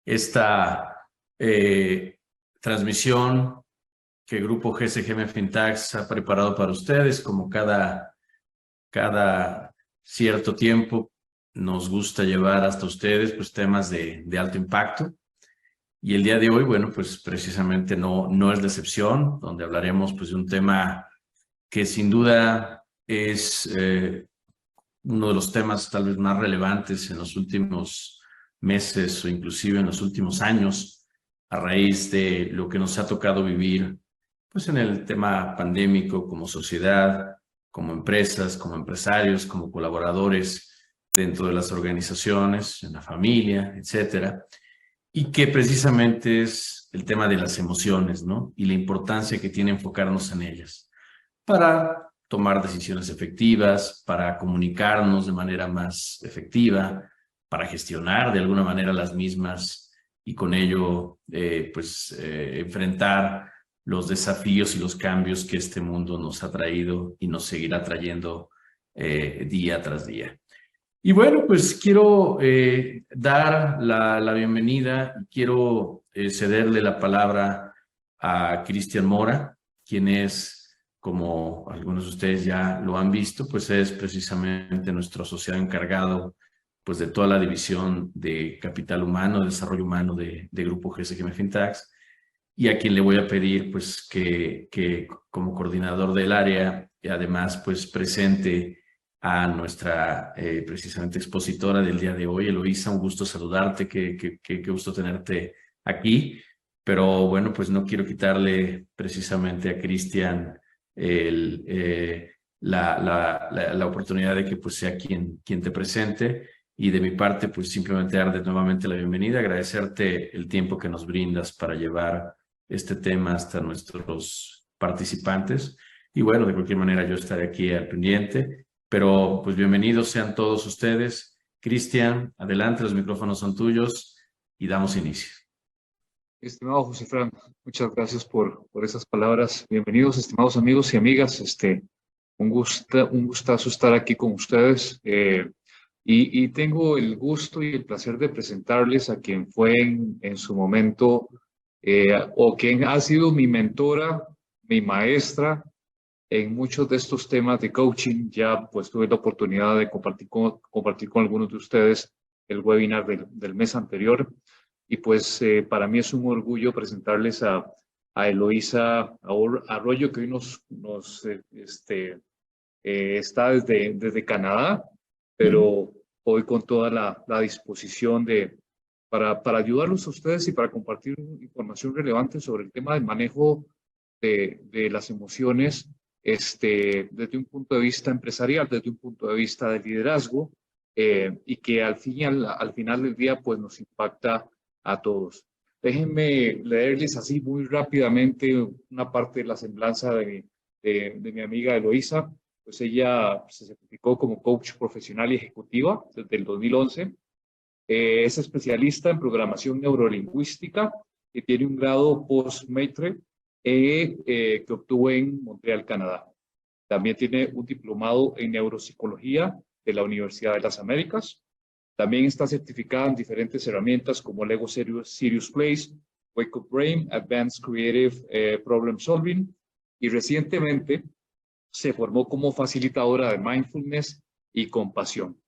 esta transmisión que el Grupo GSGM FinTax ha preparado para ustedes. Como cada cierto tiempo nos gusta llevar hasta ustedes pues temas de alto impacto. Y el día de hoy, bueno, pues precisamente no es la excepción, donde hablaremos pues de un tema que sin duda es uno de los temas tal vez más relevantes en los últimos meses o inclusive en los últimos años, a raíz de lo que nos ha tocado vivir pues en el tema pandémico como sociedad, como empresas, como empresarios, como colaboradores dentro de las organizaciones, en la familia, etcétera. Y que precisamente es el tema de las emociones, ¿no? Y la importancia que tiene enfocarnos en ellas para tomar decisiones efectivas, para comunicarnos de manera más efectiva, para gestionar de alguna manera las mismas y con ello enfrentar los desafíos y los cambios que este mundo nos ha traído y nos seguirá trayendo día tras día. Y bueno, pues quiero dar la bienvenida y quiero cederle la palabra a Cristian Mora, quien es, como algunos de ustedes ya lo han visto, pues es precisamente nuestro asociado encargado pues de toda la división de capital humano, de desarrollo humano de Grupo GSGM FinTax, y a quien le voy a pedir pues que como coordinador del área y además pues presente a nuestra precisamente expositora del día de hoy, Eloísa. Un gusto saludarte, qué gusto tenerte aquí, pero bueno, pues no quiero quitarle precisamente a Cristian la oportunidad de que pues sea quien te presente, y de mi parte pues simplemente darte nuevamente la bienvenida, agradecerte el tiempo que nos brindas para llevar este tema hasta nuestros participantes, y bueno, de cualquier manera yo estaré aquí al pendiente. Pero pues bienvenidos sean todos ustedes. Cristian, adelante, los micrófonos son tuyos y damos inicio. Estimado José Fran, muchas gracias por esas palabras. Bienvenidos, estimados amigos y amigas. Un gustazo estar aquí con ustedes. Y tengo el gusto y el placer de presentarles a quien fue en su momento o quien ha sido mi mentora, mi maestra en muchos de estos temas de coaching. Ya pues tuve la oportunidad de compartir con algunos de ustedes el webinar del mes anterior. Y pues para mí es un orgullo presentarles a Eloísa Arroyo, que hoy está desde Canadá, pero hoy con toda la disposición para ayudarlos a ustedes y para compartir información relevante sobre el tema del manejo de las emociones desde un punto de vista empresarial, desde un punto de vista de liderazgo, y que al final del día pues nos impacta a todos. Déjenme leerles así muy rápidamente una parte de la semblanza de mi amiga Eloísa. Pues ella se certificó como coach profesional y ejecutiva desde el 2011. Es especialista en programación neurolingüística y tiene un grado post-maitre que obtuvo en Montreal, Canadá. También tiene un diplomado en neuropsicología de la Universidad de las Américas. También está certificada en diferentes herramientas como Lego Serious Plays, Wake Up Brain, Advanced Creative Problem Solving, y recientemente se formó como facilitadora de mindfulness y compasión.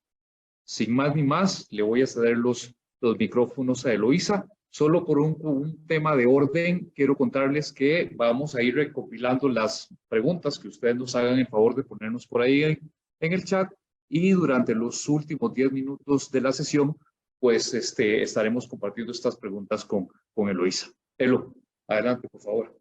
Sin más ni más, le voy a ceder los micrófonos a Eloísa. Solo por un tema de orden, quiero contarles que vamos a ir recopilando las preguntas que ustedes nos hagan el favor de ponernos por ahí en el chat, y durante los últimos 10 minutos de la sesión, pues estaremos compartiendo estas preguntas con Eloísa. Elo, adelante, por favor.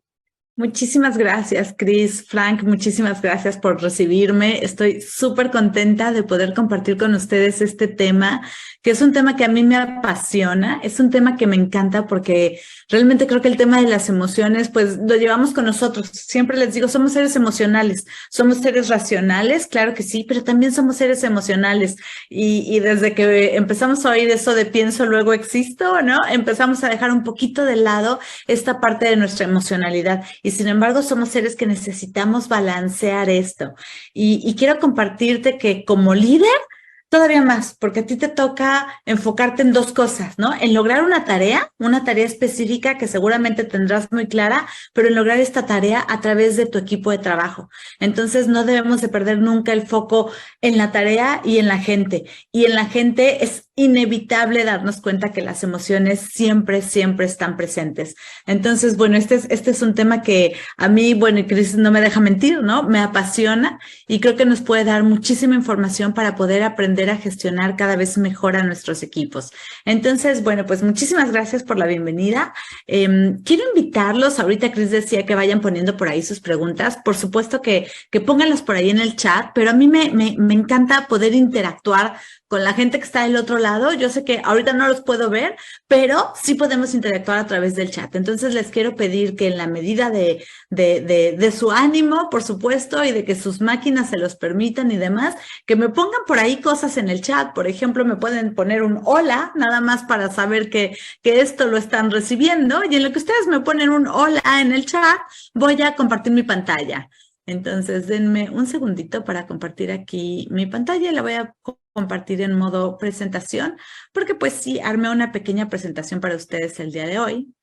Muchísimas gracias, Chris, Frank, muchísimas gracias por recibirme. Estoy súper contenta de poder compartir con ustedes este tema, que es un tema que a mí me apasiona, es un tema que me encanta porque realmente creo que el tema de las emociones, pues lo llevamos con nosotros. Siempre les digo, somos seres emocionales, somos seres racionales, claro que sí, pero también somos seres emocionales. Y desde que empezamos a oír eso de pienso, luego existo, ¿no? Empezamos a dejar un poquito de lado esta parte de nuestra emocionalidad. Y sin embargo, somos seres que necesitamos balancear esto. Y quiero compartirte que como líder, todavía más, porque a ti te toca enfocarte en dos cosas, ¿no? En lograr una tarea específica que seguramente tendrás muy clara, pero en lograr esta tarea a través de tu equipo de trabajo. Entonces, no debemos de perder nunca el foco en la tarea y en la gente. Y en la gente es inevitable darnos cuenta que las emociones siempre están presentes. Entonces, bueno, este es un tema que a mí, bueno, y Cris no me deja mentir, ¿no? Me apasiona y creo que nos puede dar muchísima información para poder aprender a gestionar cada vez mejor a nuestros equipos. Entonces, bueno, pues muchísimas gracias por la bienvenida. Quiero invitarlos, ahorita Cris decía que vayan poniendo por ahí sus preguntas, por supuesto que pónganlas por ahí en el chat, pero a mí me encanta poder interactuar con la gente que está del otro lado. Yo sé que ahorita no los puedo ver, pero sí podemos interactuar a través del chat. Entonces les quiero pedir que en la medida de su ánimo, por supuesto, y de que sus máquinas se los permitan y demás, que me pongan por ahí cosas en el chat. Por ejemplo, me pueden poner un hola, nada más para saber que esto lo están recibiendo. Y en lo que ustedes me ponen un hola en el chat, voy a compartir mi pantalla. Entonces, denme un segundito para compartir aquí mi pantalla. La voy a compartir en modo presentación, porque pues sí, armé una pequeña presentación para ustedes el día de hoy.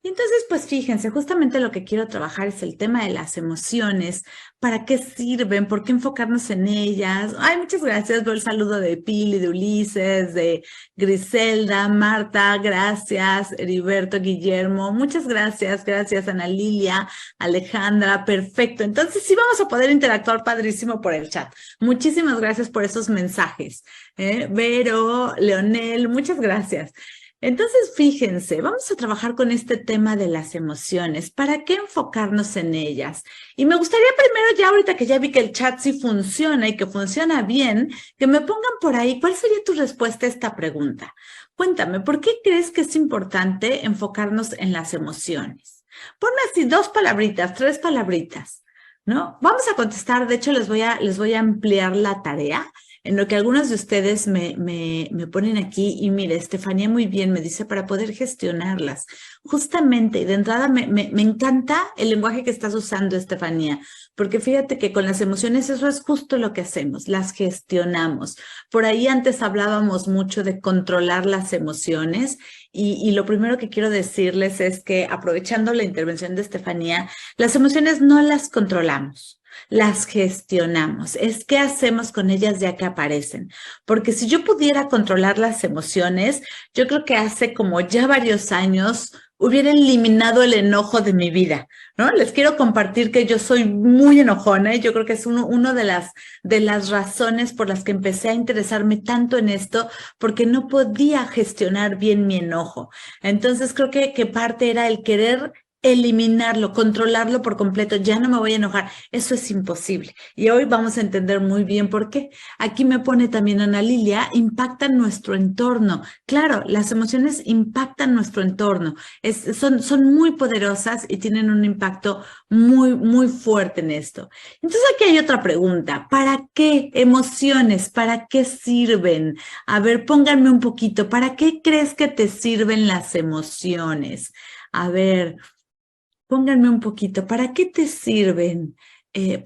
Y entonces, pues fíjense, justamente lo que quiero trabajar es el tema de las emociones. ¿Para qué sirven? ¿Por qué enfocarnos en ellas? Ay, muchas gracias. Veo el saludo de Pili, de Ulises, de Griselda, Marta, gracias. Heriberto, Guillermo, muchas gracias. Gracias, Ana Lilia, Alejandra, perfecto. Entonces sí vamos a poder interactuar padrísimo por el chat. Muchísimas gracias por esos mensajes. Vero, Leonel, muchas gracias. Entonces, fíjense, vamos a trabajar con este tema de las emociones. ¿Para qué enfocarnos en ellas? Y me gustaría primero, ya ahorita que ya vi que el chat sí funciona y que funciona bien, que me pongan por ahí, ¿cuál sería tu respuesta a esta pregunta? Cuéntame, ¿por qué crees que es importante enfocarnos en las emociones? Ponme así 2 palabritas, 3 palabritas, ¿no? Vamos a contestar, de hecho les voy a ampliar la tarea. En lo que algunos de ustedes me ponen aquí, y mire, Estefanía muy bien me dice para poder gestionarlas. Justamente, y de entrada me encanta el lenguaje que estás usando, Estefanía, porque fíjate que con las emociones eso es justo lo que hacemos, las gestionamos. Por ahí antes hablábamos mucho de controlar las emociones, y lo primero que quiero decirles es que, aprovechando la intervención de Estefanía, las emociones no las controlamos. Las gestionamos, es qué hacemos con ellas ya que aparecen, porque si yo pudiera controlar las emociones, yo creo que hace como ya varios años hubiera eliminado el enojo de mi vida, ¿no? Les quiero compartir que yo soy muy enojona y yo creo que es uno de las razones por las que empecé a interesarme tanto en esto, porque no podía gestionar bien mi enojo. Entonces creo que parte era el querer eliminarlo, controlarlo por completo, ya no me voy a enojar, eso es imposible. Y hoy vamos a entender muy bien por qué. Aquí me pone también Ana Lilia, impactan nuestro entorno. Claro, las emociones impactan nuestro entorno, son muy poderosas y tienen un impacto muy fuerte en esto. Entonces aquí hay otra pregunta, ¿para qué emociones? ¿Para qué sirven? A ver, pónganme un poquito, ¿para qué crees que te sirven las emociones? A ver, pónganme un poquito, ¿para qué te sirven?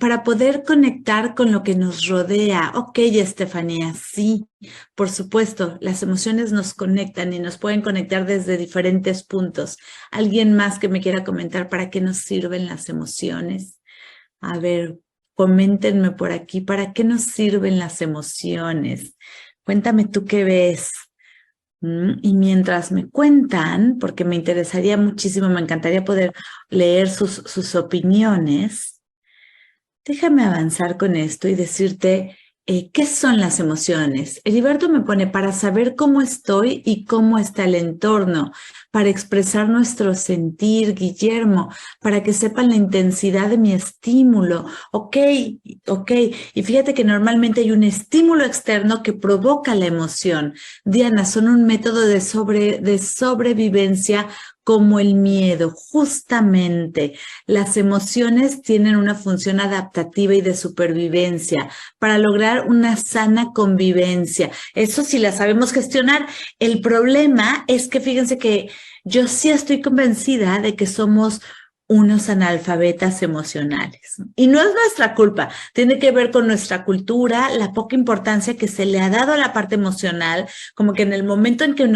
Para poder conectar con lo que nos rodea. Ok, Estefanía, sí, por supuesto, las emociones nos conectan y nos pueden conectar desde diferentes puntos. ¿Alguien más que me quiera comentar para qué nos sirven las emociones? A ver, coméntenme por aquí, ¿para qué nos sirven las emociones? Cuéntame tú qué ves. Y mientras me cuentan, porque me interesaría muchísimo, me encantaría poder leer sus opiniones, déjame avanzar con esto y decirte qué son las emociones. Heriberto me pone para saber cómo estoy y cómo está el entorno, para expresar nuestro sentir, Guillermo, para que sepan la intensidad de mi estímulo. Ok. Y fíjate que normalmente hay un estímulo externo que provoca la emoción. Diana, son un método de sobrevivencia como el miedo. Justamente, las emociones tienen una función adaptativa y de supervivencia para lograr una sana convivencia. Eso sí la sabemos gestionar. El problema es que fíjense que yo sí estoy convencida de que somos unos analfabetas emocionales. Y no es nuestra culpa, tiene que ver con nuestra cultura, la poca importancia que se le ha dado a la parte emocional, como que en el momento en que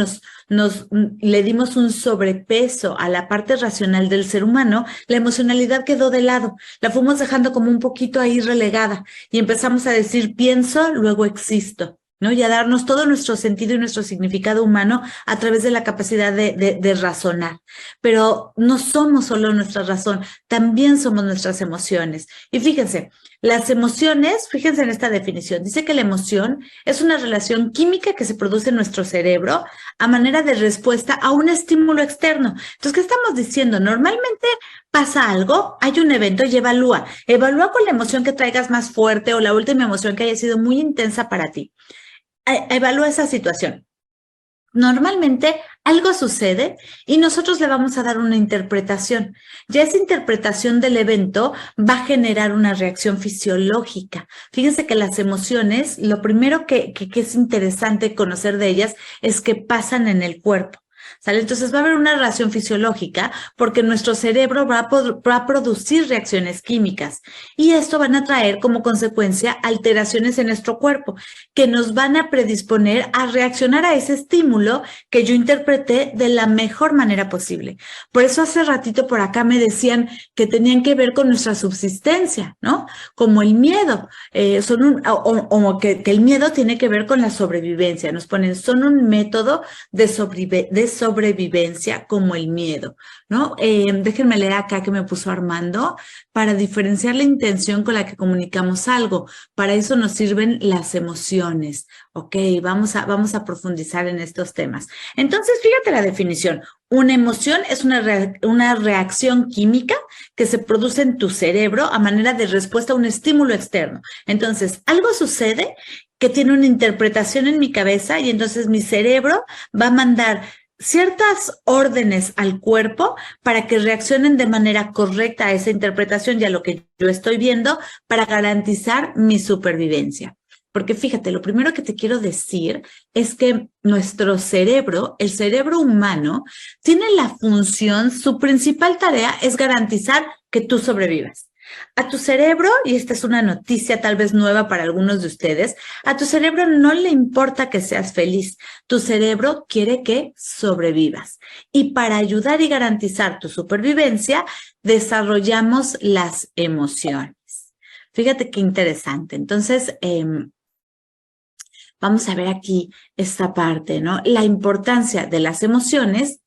le dimos un sobrepeso a la parte racional del ser humano, la emocionalidad quedó de lado, la fuimos dejando como un poquito ahí relegada y empezamos a decir pienso, luego existo, ¿no? Y a darnos todo nuestro sentido y nuestro significado humano a través de la capacidad de razonar. Pero no somos solo nuestra razón, también somos nuestras emociones. Y fíjense, las emociones, fíjense en esta definición, dice que la emoción es una relación química que se produce en nuestro cerebro a manera de respuesta a un estímulo externo. Entonces, ¿qué estamos diciendo? Normalmente pasa algo, hay un evento y evalúa con la emoción que traigas más fuerte o la última emoción que haya sido muy intensa para ti. Evalúa esa situación. Normalmente algo sucede y nosotros le vamos a dar una interpretación. Ya esa interpretación del evento va a generar una reacción fisiológica. Fíjense que las emociones, lo primero que es interesante conocer de ellas es que pasan en el cuerpo. ¿Sale? Entonces va a haber una reacción fisiológica porque nuestro cerebro va a producir reacciones químicas y esto van a traer como consecuencia alteraciones en nuestro cuerpo que nos van a predisponer a reaccionar a ese estímulo que yo interpreté de la mejor manera posible. Por eso hace ratito por acá me decían que tenían que ver con nuestra subsistencia, ¿no? Como el miedo, o que el miedo tiene que ver con la sobrevivencia. Nos ponen, son un método de sobrevivencia como el miedo, ¿no? Déjenme leer acá que me puso Armando, para diferenciar la intención con la que comunicamos algo. Para eso nos sirven las emociones. Ok, vamos a profundizar en estos temas. Entonces, fíjate la definición. Una emoción es una reacción química que se produce en tu cerebro a manera de respuesta a un estímulo externo. Entonces, algo sucede que tiene una interpretación en mi cabeza y entonces mi cerebro va a mandar ciertas órdenes al cuerpo para que reaccionen de manera correcta a esa interpretación y a lo que yo estoy viendo para garantizar mi supervivencia. Porque fíjate, lo primero que te quiero decir es que nuestro cerebro, el cerebro humano, tiene la función, su principal tarea es garantizar que tú sobrevivas. A tu cerebro, y esta es una noticia tal vez nueva para algunos de ustedes, a tu cerebro no le importa que seas feliz. Tu cerebro quiere que sobrevivas. Y para ayudar y garantizar tu supervivencia, desarrollamos las emociones. Fíjate qué interesante. Entonces, vamos a ver aquí esta parte, ¿no? La importancia de las emociones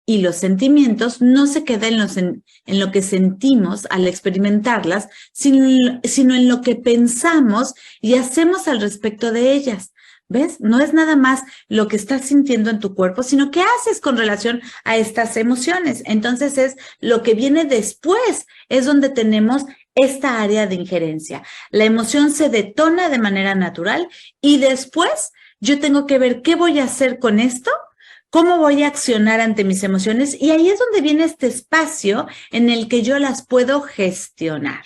y los sentimientos no se queda en lo que sentimos al experimentarlas, sino en lo que pensamos y hacemos al respecto de ellas. ¿Ves? No es nada más lo que estás sintiendo en tu cuerpo, sino qué haces con relación a estas emociones. Entonces es lo que viene después, es donde tenemos esta área de injerencia. La emoción se detona de manera natural y después yo tengo que ver qué voy a hacer con esto, cómo voy a accionar ante mis emociones y ahí es donde viene este espacio en el que yo las puedo gestionar.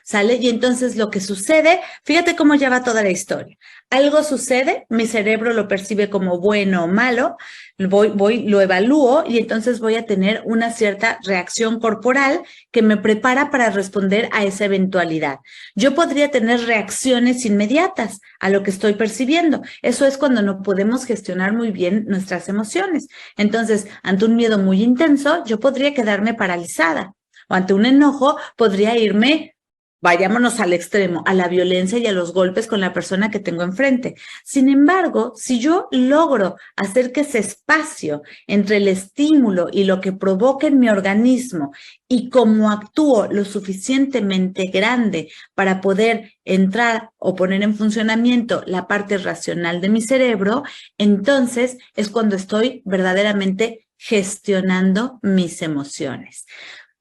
¿Sale? Y entonces lo que sucede, fíjate cómo ya va toda la historia. Algo sucede, mi cerebro lo percibe como bueno o malo, lo evalúo y entonces voy a tener una cierta reacción corporal que me prepara para responder a esa eventualidad. Yo podría tener reacciones inmediatas a lo que estoy percibiendo. Eso es cuando no podemos gestionar muy bien nuestras emociones. Entonces, ante un miedo muy intenso, yo podría quedarme paralizada. O ante un enojo, podría irme, vayámonos al extremo, a la violencia y a los golpes con la persona que tengo enfrente. Sin embargo, si yo logro hacer que ese espacio entre el estímulo y lo que provoca en mi organismo y cómo actúo lo suficientemente grande para poder entrar o poner en funcionamiento la parte racional de mi cerebro, entonces es cuando estoy verdaderamente gestionando mis emociones.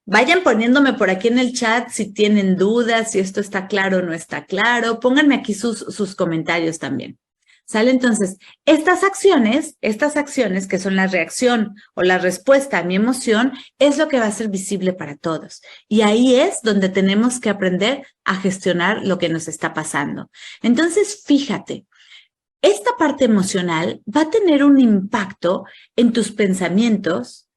Vayan poniéndome por aquí en el chat si tienen dudas, si esto está claro o no está claro. Pónganme aquí sus comentarios también. ¿Sale? Entonces, estas acciones que son la reacción o la respuesta a mi emoción, es lo que va a ser visible para todos. Y ahí es donde tenemos que aprender a gestionar lo que nos está pasando. Entonces, fíjate, esta parte emocional va a tener un impacto en tus pensamientos,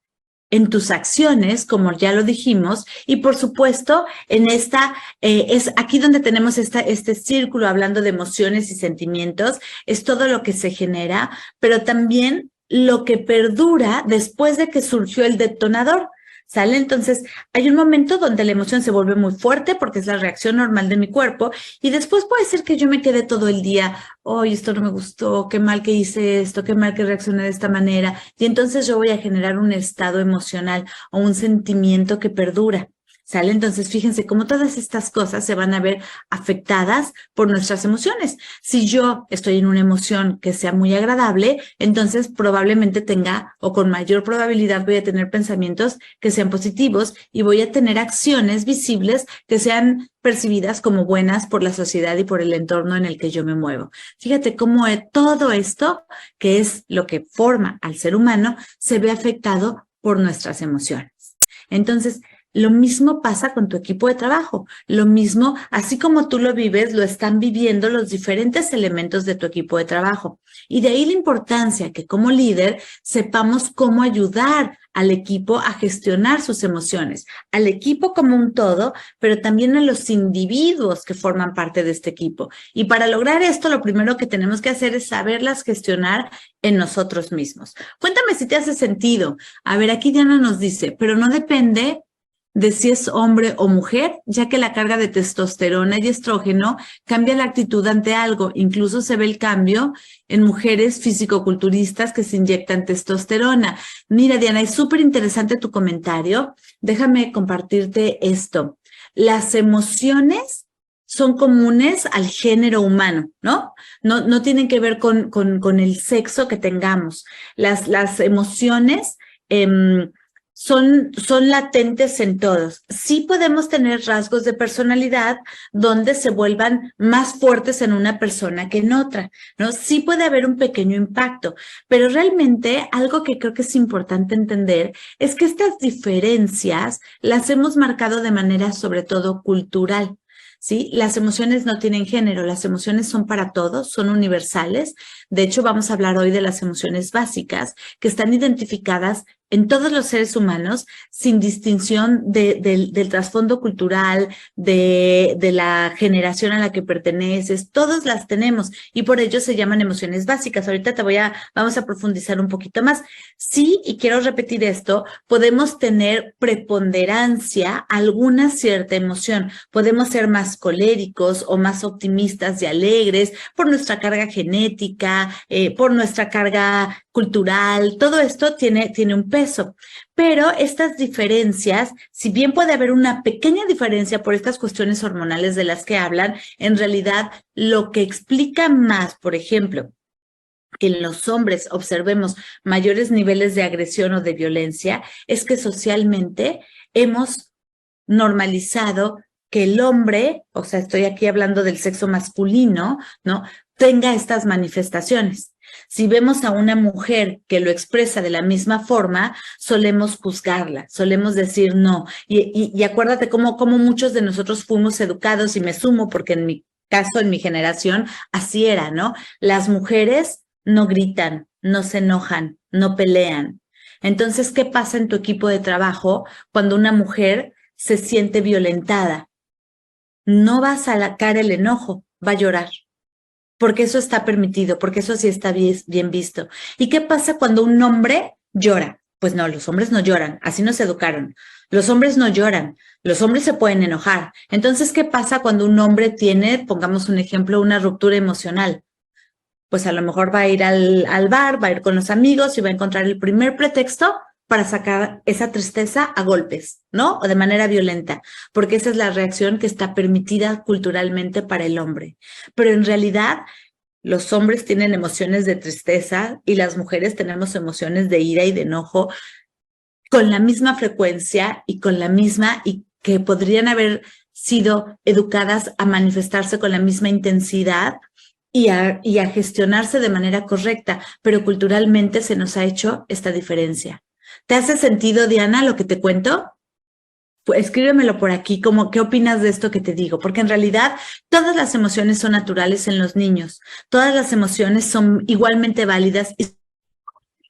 en tus acciones, como ya lo dijimos, y por supuesto, en esta, es aquí donde tenemos este círculo hablando de emociones y sentimientos, es todo lo que se genera, pero también lo que perdura después de que surgió el detonador. ¿Sale? Entonces, hay un momento donde la emoción se vuelve muy fuerte porque es la reacción normal de mi cuerpo y después puede ser que yo me quede todo el día, oh, esto no me gustó, qué mal que hice esto, qué mal que reaccioné de esta manera y entonces yo voy a generar un estado emocional o un sentimiento que perdura. ¿Sale? Entonces, fíjense cómo todas estas cosas se van a ver afectadas por nuestras emociones. Si yo estoy en una emoción que sea muy agradable, entonces probablemente tenga o con mayor probabilidad voy a tener pensamientos que sean positivos y voy a tener acciones visibles que sean percibidas como buenas por la sociedad y por el entorno en el que yo me muevo. Fíjate cómo todo esto, que es lo que forma al ser humano, se ve afectado por nuestras emociones. Entonces, lo mismo pasa con tu equipo de trabajo. Lo mismo, así como tú lo vives, lo están viviendo los diferentes elementos de tu equipo de trabajo. Y de ahí la importancia que como líder sepamos cómo ayudar al equipo a gestionar sus emociones, al equipo como un todo, pero también a los individuos que forman parte de este equipo. Y para lograr esto, lo primero que tenemos que hacer es saberlas gestionar en nosotros mismos. Cuéntame si te hace sentido. A ver, aquí Diana nos dice, pero no depende de si es hombre o mujer, ya que la carga de testosterona y estrógeno cambia la actitud ante algo. Incluso se ve el cambio en mujeres fisicoculturistas que se inyectan testosterona. Mira, Diana, es súper interesante tu comentario. Déjame compartirte esto. Las emociones son comunes al género humano, ¿no? No tienen que ver con el sexo que tengamos. Las emociones son latentes en todos. Sí podemos tener rasgos de personalidad donde se vuelvan más fuertes en una persona que en otra, ¿no? Sí puede haber un pequeño impacto, pero realmente algo que creo que es importante entender es que estas diferencias las hemos marcado de manera sobre todo cultural. ¿Sí? Las emociones no tienen género, las emociones son para todos, son universales. De hecho, vamos a hablar hoy de las emociones básicas que están identificadas en todos los seres humanos sin distinción del trasfondo cultural, de la generación a la que perteneces, todos las tenemos y por ello se llaman emociones básicas. Ahorita vamos a profundizar un poquito más. Sí, y quiero repetir esto, podemos tener preponderancia alguna cierta emoción, podemos ser más coléricos o más optimistas y alegres por nuestra carga genética, por nuestra carga cultural, todo esto tiene un peso, pero estas diferencias, si bien puede haber una pequeña diferencia por estas cuestiones hormonales de las que hablan, en realidad lo que explica más, por ejemplo, que en los hombres observemos mayores niveles de agresión o de violencia, es que socialmente hemos normalizado que el hombre, o sea, estoy aquí hablando del sexo masculino, ¿no?, tenga estas manifestaciones. Si vemos a una mujer que lo expresa de la misma forma, solemos juzgarla, solemos decir no. Y acuérdate cómo muchos de nosotros fuimos educados, y me sumo porque en mi caso, en mi generación, así era, ¿no? Las mujeres no gritan, no se enojan, no pelean. Entonces, ¿qué pasa en tu equipo de trabajo cuando una mujer se siente violentada? No va a sacar el enojo, va a llorar. Porque eso está permitido, porque eso sí está bien visto. ¿Y qué pasa cuando un hombre llora? Pues no, los hombres no lloran, así nos educaron. Los hombres no lloran, los hombres se pueden enojar. Entonces, ¿qué pasa cuando un hombre tiene, pongamos un ejemplo, una ruptura emocional? Pues a lo mejor va a ir al bar, va a ir con los amigos y va a encontrar el primer pretexto para sacar esa tristeza a golpes, ¿no? O de manera violenta, porque esa es la reacción que está permitida culturalmente para el hombre. Pero en realidad, los hombres tienen emociones de tristeza y las mujeres tenemos emociones de ira y de enojo con la misma frecuencia y que podrían haber sido educadas a manifestarse con la misma intensidad y a gestionarse de manera correcta, pero culturalmente se nos ha hecho esta diferencia. ¿Te hace sentido, Diana, lo que te cuento? Pues escríbemelo por aquí, ¿qué opinas de esto que te digo? Porque en realidad todas las emociones son naturales en los niños, todas las emociones son igualmente válidas y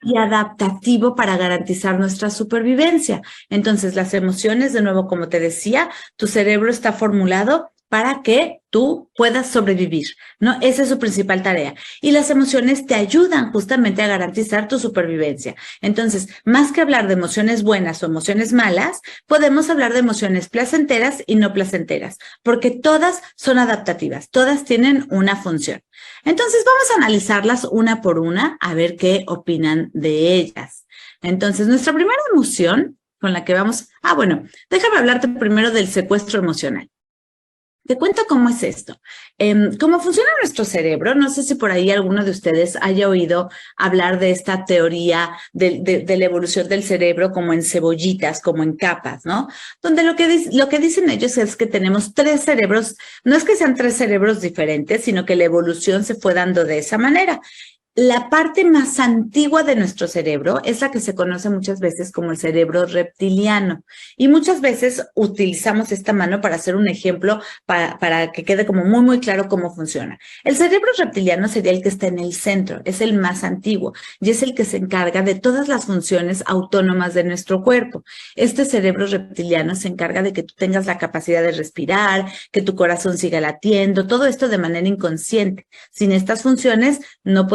y adaptativo para garantizar nuestra supervivencia. Entonces, las emociones, de nuevo, como te decía, tu cerebro está formulado para que tú puedas sobrevivir, ¿no? Esa es su principal tarea. Y las emociones te ayudan justamente a garantizar tu supervivencia. Entonces, más que hablar de emociones buenas o emociones malas, podemos hablar de emociones placenteras y no placenteras, porque todas son adaptativas, todas tienen una función. Entonces, vamos a analizarlas una por una, a ver qué opinan de ellas. Entonces, nuestra primera emoción con la que vamos... bueno, déjame hablarte primero del secuestro emocional. Te cuento cómo es esto. Cómo funciona nuestro cerebro. No sé si por ahí alguno de ustedes haya oído hablar de esta teoría de la evolución del cerebro como en cebollitas, como en capas, ¿no? Donde lo que dicen ellos es que tenemos 3 cerebros. No es que sean 3 cerebros diferentes, sino que la evolución se fue dando de esa manera. La parte más antigua de nuestro cerebro es la que se conoce muchas veces como el cerebro reptiliano. Y muchas veces utilizamos esta mano para hacer un ejemplo para que quede como muy, muy claro cómo funciona. El cerebro reptiliano sería el que está en el centro, es el más antiguo y es el que se encarga de todas las funciones autónomas de nuestro cuerpo. Este cerebro reptiliano se encarga de que tú tengas la capacidad de respirar, que tu corazón siga latiendo, todo esto de manera inconsciente. Sin estas funciones no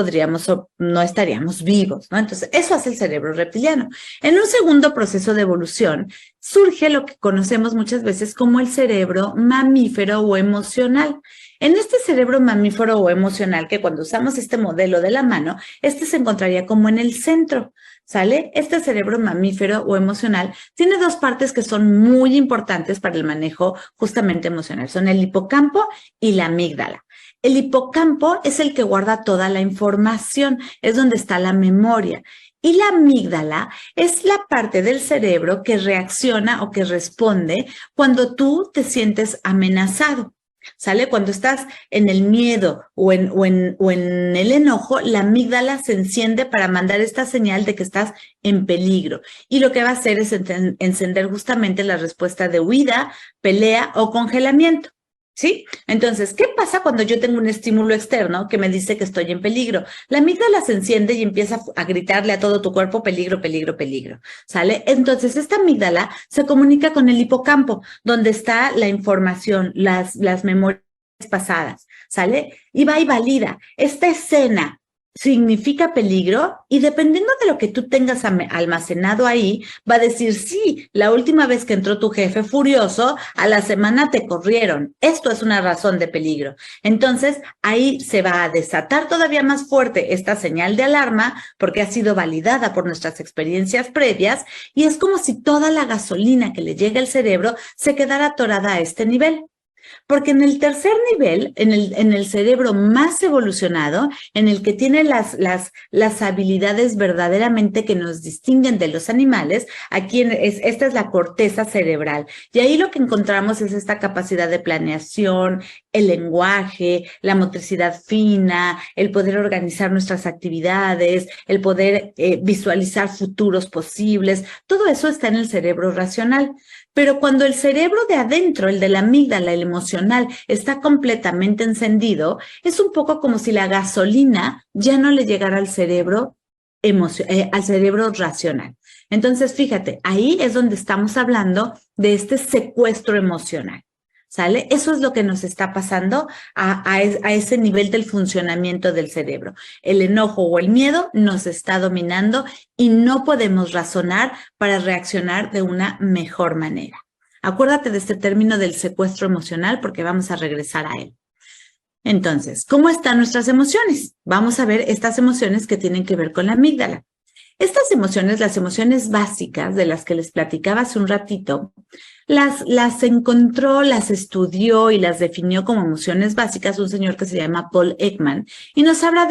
estaríamos vivos, ¿no? Entonces, eso hace el cerebro reptiliano. En un segundo proceso de evolución, surge lo que conocemos muchas veces como el cerebro mamífero o emocional. En este cerebro mamífero o emocional, que cuando usamos este modelo de la mano, se encontraría como en el centro, ¿sale? Este cerebro mamífero o emocional tiene 2 partes que son muy importantes para el manejo justamente emocional. Son el hipocampo y la amígdala. El hipocampo es el que guarda toda la información, es donde está la memoria. Y la amígdala es la parte del cerebro que reacciona o que responde cuando tú te sientes amenazado. ¿Sale? Cuando estás en el miedo o en el enojo, la amígdala se enciende para mandar esta señal de que estás en peligro. Y lo que va a hacer es encender justamente la respuesta de huida, pelea o congelamiento. ¿Sí? Entonces, ¿qué pasa cuando yo tengo un estímulo externo que me dice que estoy en peligro? La amígdala se enciende y empieza a gritarle a todo tu cuerpo, peligro, peligro, peligro, ¿sale? Entonces, esta amígdala se comunica con el hipocampo, donde está la información, las memorias pasadas, ¿sale? Y va y valida. Esta escena significa peligro y dependiendo de lo que tú tengas almacenado ahí, va a decir, sí, la última vez que entró tu jefe furioso, a la semana te corrieron. Esto es una razón de peligro. Entonces, ahí se va a desatar todavía más fuerte esta señal de alarma porque ha sido validada por nuestras experiencias previas y es como si toda la gasolina que le llega al cerebro se quedara atorada a este nivel. Porque en el tercer nivel, en el cerebro más evolucionado, en el que tiene las habilidades verdaderamente que nos distinguen de los animales, esta es la corteza cerebral. Y ahí lo que encontramos es esta capacidad de planeación, el lenguaje, la motricidad fina, el poder organizar nuestras actividades, el poder visualizar futuros posibles. Todo eso está en el cerebro racional. Pero cuando el cerebro de adentro, el de la amígdala, el emocional, está completamente encendido, es un poco como si la gasolina ya no le llegara al cerebro racional. Entonces, fíjate, ahí es donde estamos hablando de este secuestro emocional. ¿Sale? Eso es lo que nos está pasando a ese nivel del funcionamiento del cerebro. El enojo o el miedo nos está dominando y no podemos razonar para reaccionar de una mejor manera. Acuérdate de este término del secuestro emocional porque vamos a regresar a él. Entonces, ¿cómo están nuestras emociones? Vamos a ver estas emociones que tienen que ver con la amígdala. Estas emociones, las emociones básicas de las que les platicaba hace un ratito, las encontró, las estudió y las definió como emociones básicas un señor que se llama Paul Ekman y nos habla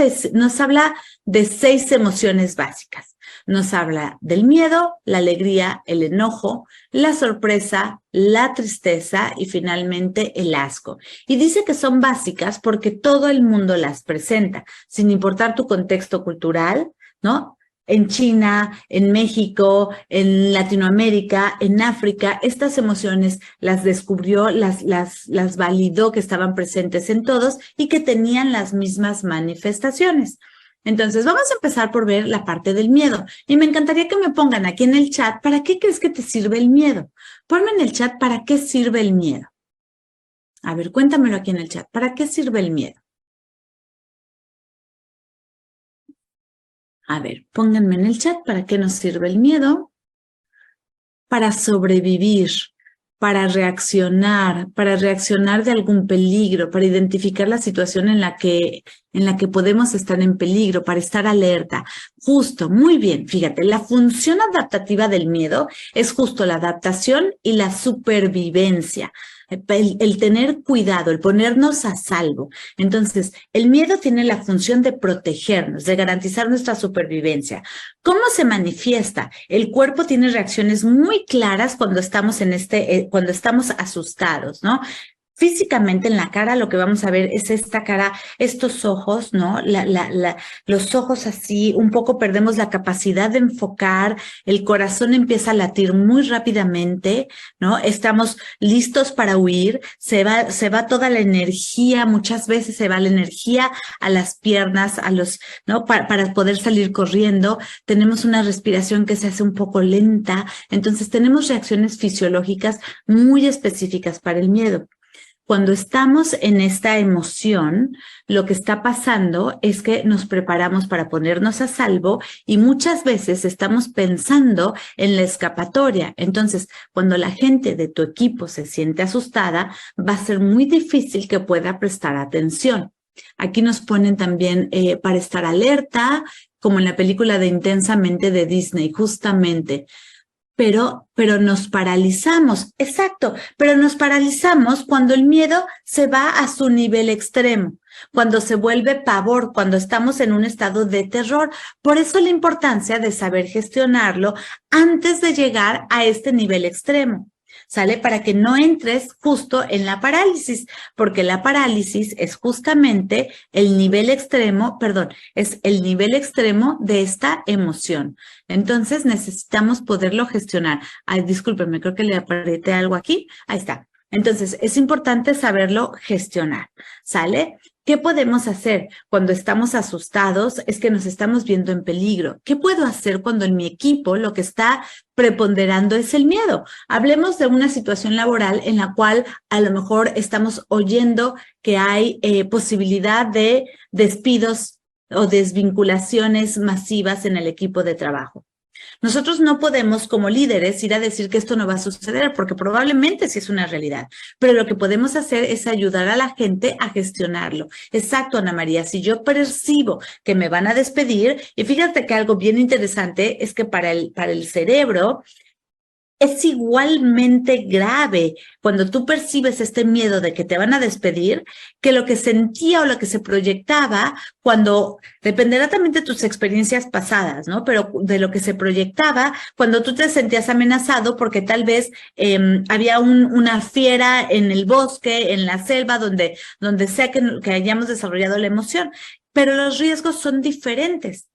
de 6 emociones básicas. Nos habla del miedo, la alegría, el enojo, la sorpresa, la tristeza y finalmente el asco. Y dice que son básicas porque todo el mundo las presenta, sin importar tu contexto cultural, ¿no? En China, en México, en Latinoamérica, en África, estas emociones las descubrió, las validó que estaban presentes en todos y que tenían las mismas manifestaciones. Entonces, vamos a empezar por ver la parte del miedo. Y me encantaría que me pongan aquí en el chat, ¿para qué crees que te sirve el miedo? Ponme en el chat, ¿para qué sirve el miedo? A ver, cuéntamelo aquí en el chat. ¿Para qué sirve el miedo? A ver, pónganme en el chat, ¿para qué nos sirve el miedo? Para sobrevivir, para reaccionar de algún peligro, para identificar la situación en la que podemos estar en peligro, para estar alerta. Justo, muy bien, fíjate, la función adaptativa del miedo es justo la adaptación y la supervivencia. El tener cuidado, el ponernos a salvo. Entonces, el miedo tiene la función de protegernos, de garantizar nuestra supervivencia. ¿Cómo se manifiesta? El cuerpo tiene reacciones muy claras cuando estamos cuando estamos asustados, ¿no? Físicamente en la cara lo que vamos a ver es esta cara, estos ojos, ¿no? Los ojos así, un poco perdemos la capacidad de enfocar, el corazón empieza a latir muy rápidamente, ¿no? Estamos listos para huir, se va toda la energía, muchas veces se va la energía a las piernas, ¿no? Para poder salir corriendo, tenemos una respiración que se hace un poco lenta, entonces tenemos reacciones fisiológicas muy específicas para el miedo. Cuando estamos en esta emoción, lo que está pasando es que nos preparamos para ponernos a salvo y muchas veces estamos pensando en la escapatoria. Entonces, cuando la gente de tu equipo se siente asustada, va a ser muy difícil que pueda prestar atención. Aquí nos ponen también para estar alerta, como en la película de Intensamente de Disney, justamente. Pero nos paralizamos, exacto, pero nos paralizamos cuando el miedo se va a su nivel extremo, cuando se vuelve pavor, cuando estamos en un estado de terror. Por eso la importancia de saber gestionarlo antes de llegar a este nivel extremo. ¿Sale? Para que no entres justo en la parálisis, porque la parálisis es justamente el nivel extremo, es el nivel extremo de esta emoción. Entonces necesitamos poderlo gestionar. Ay, discúlpenme, creo que le apreté algo aquí. Ahí está. Entonces es importante saberlo gestionar, ¿sale? ¿Qué podemos hacer cuando estamos asustados? Es que nos estamos viendo en peligro. ¿Qué puedo hacer cuando en mi equipo lo que está preponderando es el miedo? Hablemos de una situación laboral en la cual a lo mejor estamos oyendo que hay posibilidad de despidos o desvinculaciones masivas en el equipo de trabajo. Nosotros no podemos como líderes ir a decir que esto no va a suceder porque probablemente sí es una realidad, pero lo que podemos hacer es ayudar a la gente a gestionarlo. Exacto, Ana María, si yo percibo que me van a despedir, y fíjate que algo bien interesante es que para el cerebro es igualmente grave cuando tú percibes este miedo de que te van a despedir que lo que sentía o lo que se proyectaba cuando, dependerá también de tus experiencias pasadas, ¿no? Pero de lo que se proyectaba cuando tú te sentías amenazado porque tal vez había una fiera en el bosque, en la selva, donde sea que hayamos desarrollado la emoción. Pero los riesgos son diferentes.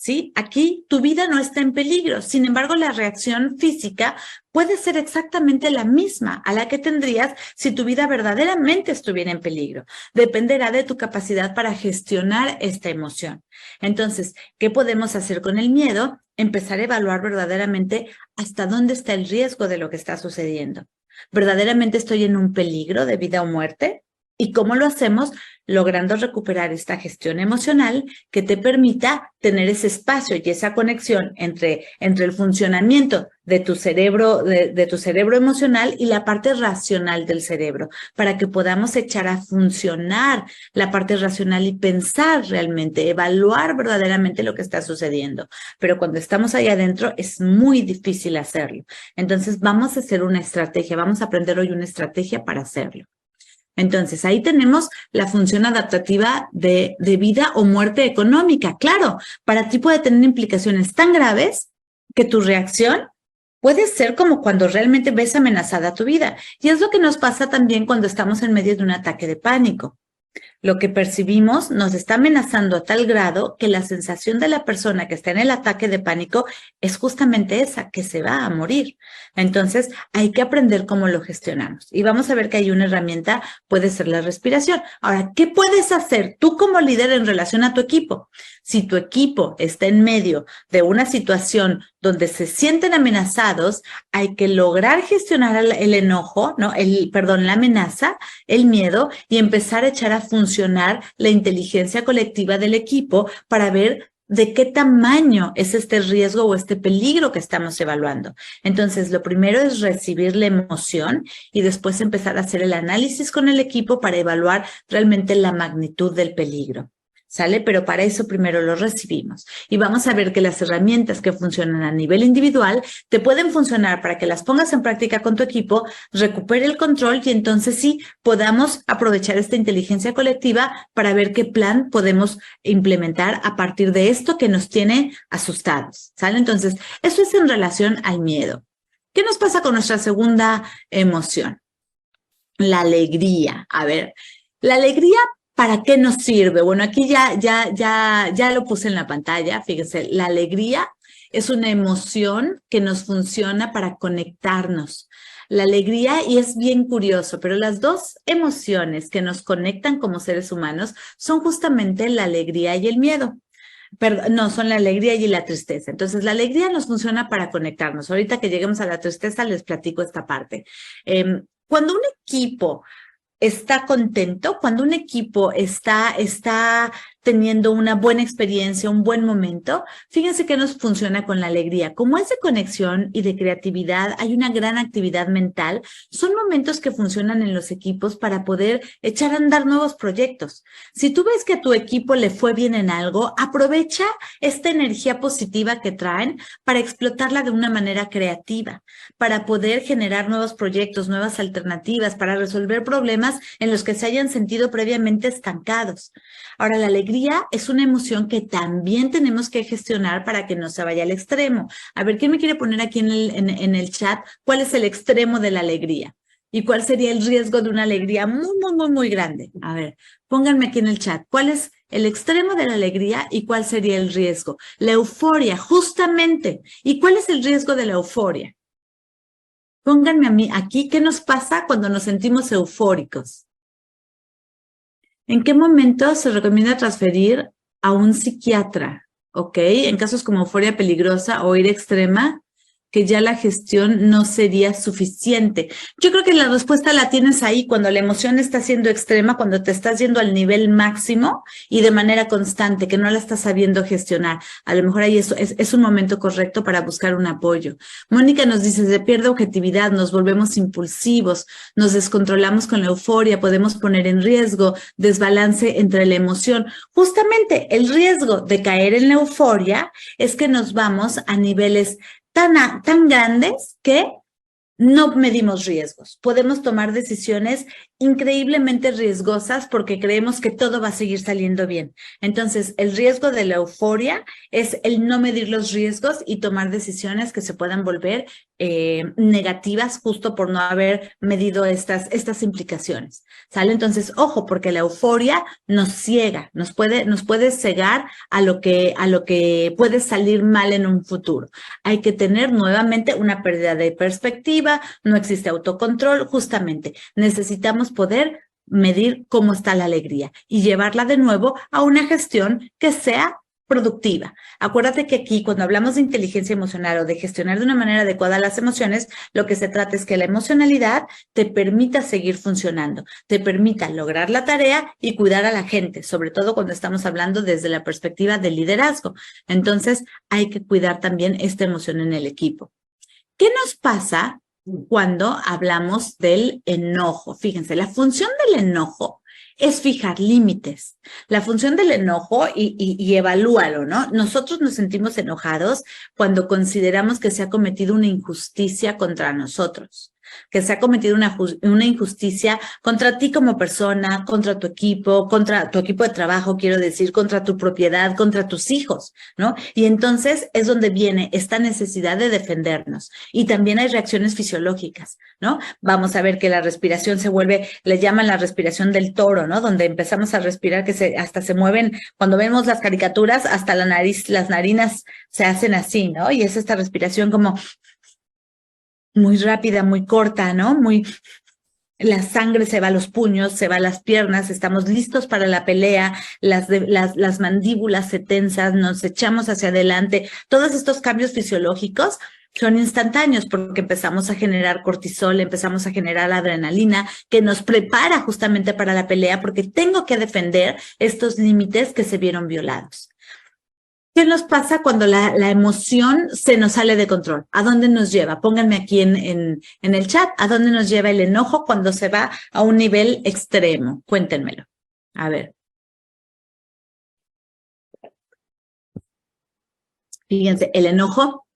¿Sí? Aquí tu vida no está en peligro. Sin embargo, la reacción física puede ser exactamente la misma a la que tendrías si tu vida verdaderamente estuviera en peligro. Dependerá de tu capacidad para gestionar esta emoción. Entonces, ¿qué podemos hacer con el miedo? Empezar a evaluar verdaderamente hasta dónde está el riesgo de lo que está sucediendo. ¿Verdaderamente estoy en un peligro de vida o muerte? ¿Y cómo lo hacemos? Logrando recuperar esta gestión emocional que te permita tener ese espacio y esa conexión entre el funcionamiento de tu cerebro, de tu cerebro emocional y la parte racional del cerebro, para que podamos echar a funcionar la parte racional y pensar realmente, evaluar verdaderamente lo que está sucediendo. Pero cuando estamos ahí adentro es muy difícil hacerlo. Entonces vamos a hacer una estrategia, vamos a aprender hoy una estrategia para hacerlo. Entonces, ahí tenemos la función adaptativa de vida o muerte económica. Claro, para ti puede tener implicaciones tan graves que tu reacción puede ser como cuando realmente ves amenazada tu vida. Y es lo que nos pasa también cuando estamos en medio de un ataque de pánico. lo que percibimos nos está amenazando a tal grado que la sensación de la persona que está en el ataque de pánico es justamente esa, que se va a morir. Entonces, hay que aprender cómo lo gestionamos. Y vamos a ver que hay una herramienta, puede ser la respiración. Ahora, ¿qué puedes hacer tú como líder en relación a tu equipo? Si tu equipo está en medio de una situación donde se sienten amenazados, hay que lograr gestionar el enojo, ¿no? La amenaza, el miedo, y empezar a echar a funcionar la inteligencia colectiva del equipo para ver de qué tamaño es este riesgo o este peligro que estamos evaluando. Entonces, lo primero es recibir la emoción y después empezar a hacer el análisis con el equipo para evaluar realmente la magnitud del peligro. ¿Sale? Pero para eso primero lo recibimos. Y vamos a ver que las herramientas que funcionan a nivel individual te pueden funcionar para que las pongas en práctica con tu equipo, recupere el control y entonces sí podamos aprovechar esta inteligencia colectiva para ver qué plan podemos implementar a partir de esto que nos tiene asustados. ¿Sale? Entonces, eso es en relación al miedo. ¿Qué nos pasa con nuestra segunda emoción? La alegría. A ver, la alegría, ¿para qué nos sirve? Bueno, aquí ya lo puse en la pantalla. Fíjense, la alegría es una emoción que nos funciona para conectarnos. La alegría, y es bien curioso, pero las dos emociones que nos conectan como seres humanos son justamente la alegría y el miedo. Perdón, no, son la alegría y la tristeza. Entonces, la alegría nos funciona para conectarnos. Ahorita que lleguemos a la tristeza, les platico esta parte. Cuando un equipo está contento, cuando un equipo está teniendo una buena experiencia, un buen momento, fíjense que nos funciona con la alegría. Como es de conexión y de creatividad, hay una gran actividad mental, son momentos que funcionan en los equipos para poder echar a andar nuevos proyectos. Si tú ves que a tu equipo le fue bien en algo, aprovecha esta energía positiva que traen para explotarla de una manera creativa, para poder generar nuevos proyectos, nuevas alternativas, para resolver problemas en los que se hayan sentido previamente estancados. Ahora, la alegría es una emoción que también tenemos que gestionar para que no se vaya al extremo. A ver, ¿quién me quiere poner aquí en el chat cuál es el extremo de la alegría? ¿Y cuál sería el riesgo de una alegría muy grande? A ver, pónganme aquí en el chat. ¿Cuál es el extremo de la alegría y cuál sería el riesgo? La euforia, justamente. ¿Y cuál es el riesgo de la euforia? Pónganme a mí aquí, ¿qué nos pasa cuando nos sentimos eufóricos? ¿En qué momento se recomienda transferir a un psiquiatra? ¿Ok? En casos como euforia peligrosa o ira extrema, que ya la gestión no sería suficiente. Yo creo que la respuesta la tienes ahí cuando la emoción está siendo extrema, cuando te estás yendo al nivel máximo y de manera constante, que no la estás sabiendo gestionar. A lo mejor ahí es un momento correcto para buscar un apoyo. Mónica nos dice, se pierde objetividad, nos volvemos impulsivos, nos descontrolamos con la euforia, podemos poner en riesgo desbalance entre la emoción. Justamente el riesgo de caer en la euforia es que nos vamos a niveles tan grandes que no medimos riesgos. Podemos tomar decisiones increíblemente riesgosas porque creemos que todo va a seguir saliendo bien. Entonces, el riesgo de la euforia es el no medir los riesgos y tomar decisiones que se puedan volver negativas justo por no haber medido estas implicaciones. ¿Sale? Entonces, ojo, porque la euforia nos ciega, nos puede cegar a lo que puede salir mal en un futuro. Hay que tener nuevamente una pérdida de perspectiva, no existe autocontrol, justamente. Necesitamos poder medir cómo está la alegría y llevarla de nuevo a una gestión que sea productiva. Acuérdate que aquí, cuando hablamos de inteligencia emocional o de gestionar de una manera adecuada las emociones, lo que se trata es que la emocionalidad te permita seguir funcionando, te permita lograr la tarea y cuidar a la gente, sobre todo cuando estamos hablando desde la perspectiva del liderazgo. Entonces, hay que cuidar también esta emoción en el equipo. ¿Qué nos pasa cuando hablamos del enojo? Fíjense, la función del enojo es fijar límites. La función del enojo, y evalúalo, ¿no? Nosotros nos sentimos enojados cuando consideramos que se ha cometido una injusticia contra nosotros. que se ha cometido una injusticia contra ti como persona, contra tu equipo de trabajo, quiero decir, contra tu propiedad, contra tus hijos, ¿no? Y entonces es donde viene esta necesidad de defendernos. Y también hay reacciones fisiológicas, ¿no? Vamos a ver que la respiración se vuelve, le llaman la respiración del toro, ¿no? Donde empezamos a respirar que hasta se mueven, cuando vemos las caricaturas, hasta la nariz, las narinas se hacen así, ¿no? Y es esta respiración como muy rápida, muy corta, ¿no? La sangre se va a los puños, se va a las piernas, estamos listos para la pelea, las mandíbulas se tensan, nos echamos hacia adelante. Todos estos cambios fisiológicos son instantáneos porque empezamos a generar cortisol, empezamos a generar adrenalina que nos prepara justamente para la pelea porque tengo que defender estos límites que se vieron violados. ¿Qué nos pasa cuando la emoción se nos sale de control? ¿A dónde nos lleva? Pónganme aquí en el chat, ¿a dónde nos lleva el enojo cuando se va a un nivel extremo? Cuéntenmelo. A ver. Fíjense, el enojo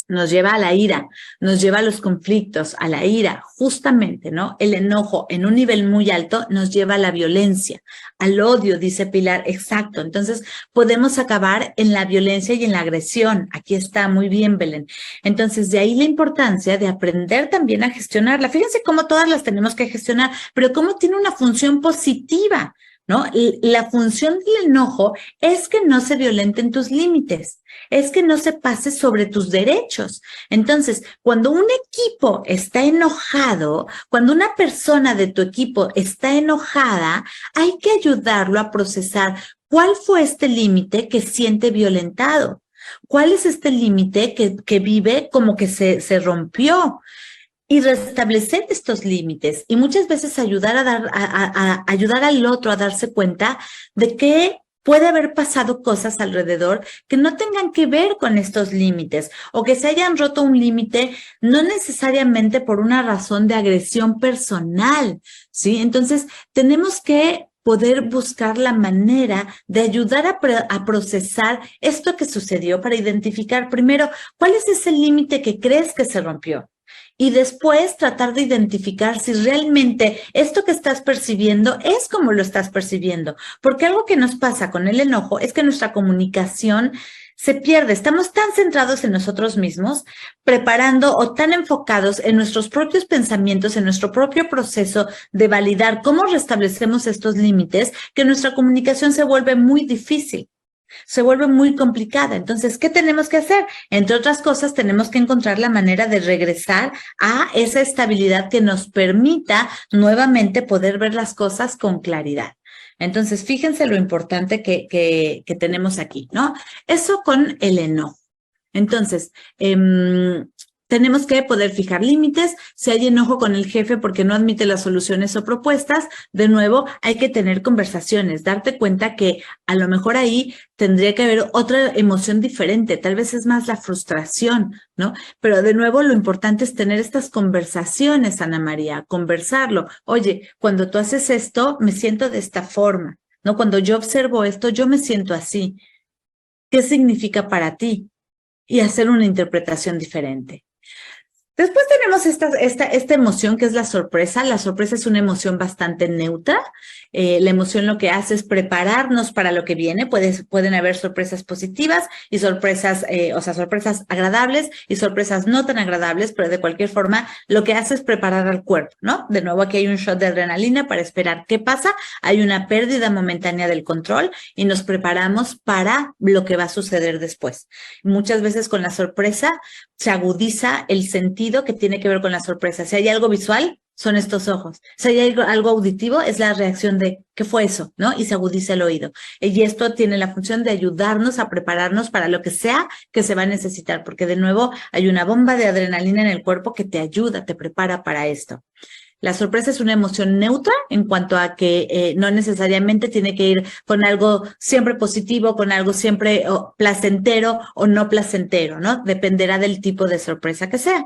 nos lleva a la ira, nos lleva a los conflictos, a la ira, justamente, ¿no? El enojo en un nivel muy alto nos lleva a la violencia, al odio, dice Pilar, exacto. Entonces, podemos acabar en la violencia y en la agresión. Aquí está, muy bien, Belén. Entonces, de ahí la importancia de aprender también a gestionarla. Fíjense cómo todas las tenemos que gestionar, pero cómo tiene una función positiva, ¿no? La función del enojo es que no se violenten tus límites, es que no se pase sobre tus derechos. Entonces, cuando un equipo está enojado, cuando una persona de tu equipo está enojada, hay que ayudarlo a procesar cuál fue este límite que siente violentado, cuál es este límite que vive como que se rompió. Y restablecer estos límites y muchas veces ayudar ayudar al otro a darse cuenta de que puede haber pasado cosas alrededor que no tengan que ver con estos límites o que se hayan roto un límite no necesariamente por una razón de agresión personal, ¿sí? Entonces, tenemos que poder buscar la manera de ayudar a procesar esto que sucedió para identificar primero cuál es ese límite que crees que se rompió. Y después tratar de identificar si realmente esto que estás percibiendo es como lo estás percibiendo. Porque algo que nos pasa con el enojo es que nuestra comunicación se pierde. Estamos tan centrados en nosotros mismos, preparando o tan enfocados en nuestros propios pensamientos, en nuestro propio proceso de validar cómo restablecemos estos límites, que nuestra comunicación se vuelve muy difícil. Se vuelve muy complicada. Entonces, ¿qué tenemos que hacer? Entre otras cosas, tenemos que encontrar la manera de regresar a esa estabilidad que nos permita nuevamente poder ver las cosas con claridad. Entonces, fíjense lo importante que tenemos aquí, ¿no? Eso con el enojo. Entonces, tenemos que poder fijar límites. Si hay enojo con el jefe porque no admite las soluciones o propuestas, de nuevo, hay que tener conversaciones, darte cuenta que a lo mejor ahí tendría que haber otra emoción diferente, tal vez es más la frustración, ¿no? Pero de nuevo, lo importante es tener estas conversaciones, Ana María, conversarlo. Oye, cuando tú haces esto, me siento de esta forma, ¿no? Cuando yo observo esto, yo me siento así. ¿Qué significa para ti? Y hacer una interpretación diferente. Después tenemos esta emoción que es la sorpresa. La sorpresa es una emoción bastante neutra. La emoción lo que hace es prepararnos para lo que viene. Pueden haber sorpresas positivas y sorpresas, sorpresas agradables y sorpresas no tan agradables, pero de cualquier forma lo que hace es preparar al cuerpo, ¿no? De nuevo aquí hay un shot de adrenalina para esperar qué pasa. Hay una pérdida momentánea del control y nos preparamos para lo que va a suceder después. Muchas veces con la sorpresa se agudiza el sentido que tiene que ver con la sorpresa. Si hay algo visual, son estos ojos. Si hay algo auditivo, es la reacción de ¿qué fue eso? ¿No? Y se agudiza el oído. Y esto tiene la función de ayudarnos a prepararnos para lo que sea que se va a necesitar, porque de nuevo hay una bomba de adrenalina en el cuerpo que te ayuda, te prepara para esto. La sorpresa es una emoción neutra en cuanto a que no necesariamente tiene que ir con algo siempre positivo, con algo siempre placentero o no placentero, ¿no? Dependerá del tipo de sorpresa que sea.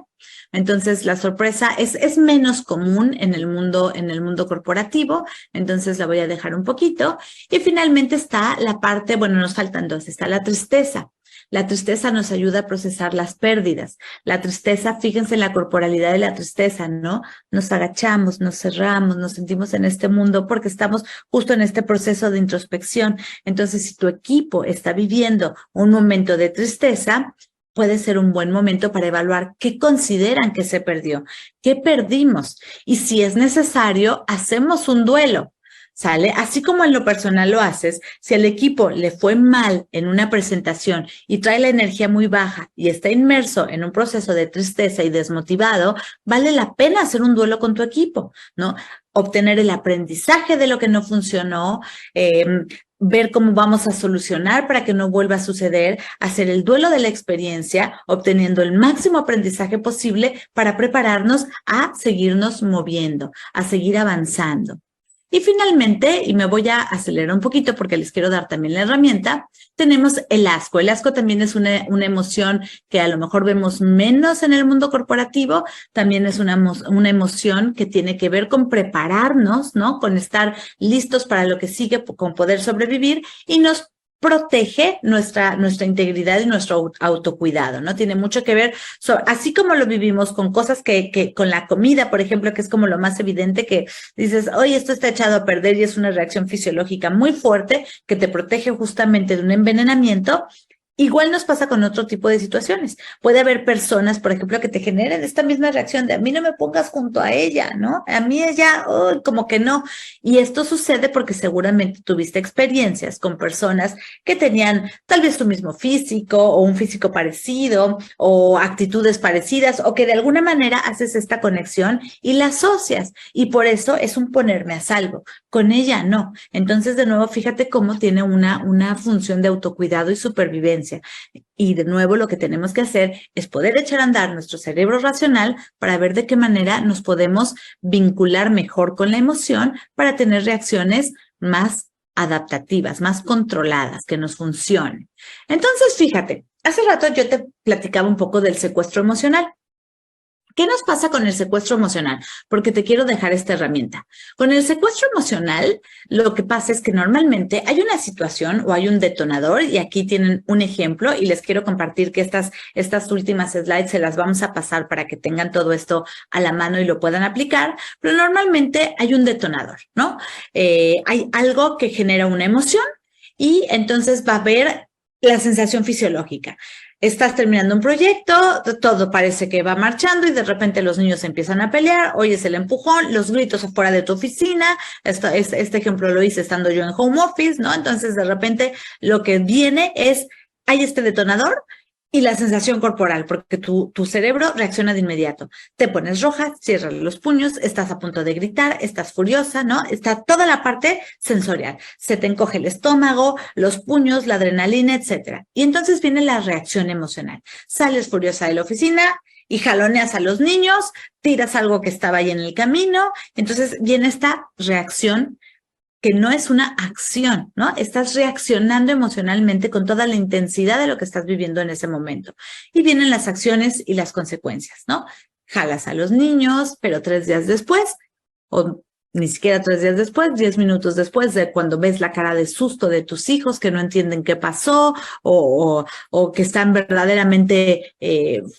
Entonces, la sorpresa es menos común en el mundo corporativo, entonces la voy a dejar un poquito. Y finalmente está la parte, bueno, nos faltan dos, está la tristeza. La tristeza nos ayuda a procesar las pérdidas. La tristeza, fíjense en la corporalidad de la tristeza, ¿no? Nos agachamos, nos cerramos, nos sentimos en este mundo porque estamos justo en este proceso de introspección. Entonces, si tu equipo está viviendo un momento de tristeza, puede ser un buen momento para evaluar qué consideran que se perdió, qué perdimos. Y si es necesario, hacemos un duelo. ¿Sale? Así como en lo personal lo haces, si al equipo le fue mal en una presentación y trae la energía muy baja y está inmerso en un proceso de tristeza y desmotivado, vale la pena hacer un duelo con tu equipo, ¿no? Obtener el aprendizaje de lo que no funcionó, ver cómo vamos a solucionar para que no vuelva a suceder, hacer el duelo de la experiencia, obteniendo el máximo aprendizaje posible para prepararnos a seguirnos moviendo, a seguir avanzando. Y finalmente, y me voy a acelerar un poquito porque les quiero dar también la herramienta, tenemos el asco. El asco también es una emoción que a lo mejor vemos menos en el mundo corporativo. También es una emoción que tiene que ver con prepararnos, ¿no? Con estar listos para lo que sigue, con poder sobrevivir, y nos protege nuestra integridad y nuestro autocuidado, ¿no? Tiene mucho que ver, así como lo vivimos con cosas que con la comida, por ejemplo, que es como lo más evidente, que dices, oye, esto está echado a perder, y es una reacción fisiológica muy fuerte que te protege justamente de un envenenamiento. Igual nos pasa con otro tipo de situaciones. Puede haber personas, por ejemplo, que te generen esta misma reacción de a mí no me pongas junto a ella, ¿no? A mí ella, como que no. Y esto sucede porque seguramente tuviste experiencias con personas que tenían tal vez tu mismo físico o un físico parecido o actitudes parecidas, o que de alguna manera haces esta conexión y la asocias. Y por eso es un ponerme a salvo. Con ella no. Entonces, de nuevo, fíjate cómo tiene una función de autocuidado y supervivencia. Y de nuevo, lo que tenemos que hacer es poder echar a andar nuestro cerebro racional para ver de qué manera nos podemos vincular mejor con la emoción para tener reacciones más adaptativas, más controladas, que nos funcionen. Entonces, fíjate, hace rato yo te platicaba un poco del secuestro emocional. ¿Qué nos pasa con el secuestro emocional? Porque te quiero dejar esta herramienta. Con el secuestro emocional, lo que pasa es que normalmente hay una situación o hay un detonador, y aquí tienen un ejemplo, y les quiero compartir que estas últimas slides se las vamos a pasar para que tengan todo esto a la mano y lo puedan aplicar, pero normalmente hay un detonador, ¿no? Hay algo que genera una emoción, y entonces va a haber la sensación fisiológica. Estás terminando un proyecto, todo parece que va marchando y de repente los niños empiezan a pelear, oyes el empujón, los gritos afuera de tu oficina. Este ejemplo lo hice estando yo en home office, ¿no? Entonces, de repente lo que viene es, hay este detonador y la sensación corporal, porque tu cerebro reacciona de inmediato. Te pones roja, cierras los puños, estás a punto de gritar, estás furiosa, ¿no? Está toda la parte sensorial. Se te encoge el estómago, los puños, la adrenalina, etcétera. Y entonces viene la reacción emocional. Sales furiosa de la oficina y jaloneas a los niños, tiras algo que estaba ahí en el camino. Entonces viene esta reacción que no es una acción, ¿no? Estás reaccionando emocionalmente con toda la intensidad de lo que estás viviendo en ese momento. Y vienen las acciones y las consecuencias, ¿no? Jalas a los niños, pero 3 días después, o ni siquiera 3 días después, 10 minutos después de cuando ves la cara de susto de tus hijos que no entienden qué pasó o que están verdaderamente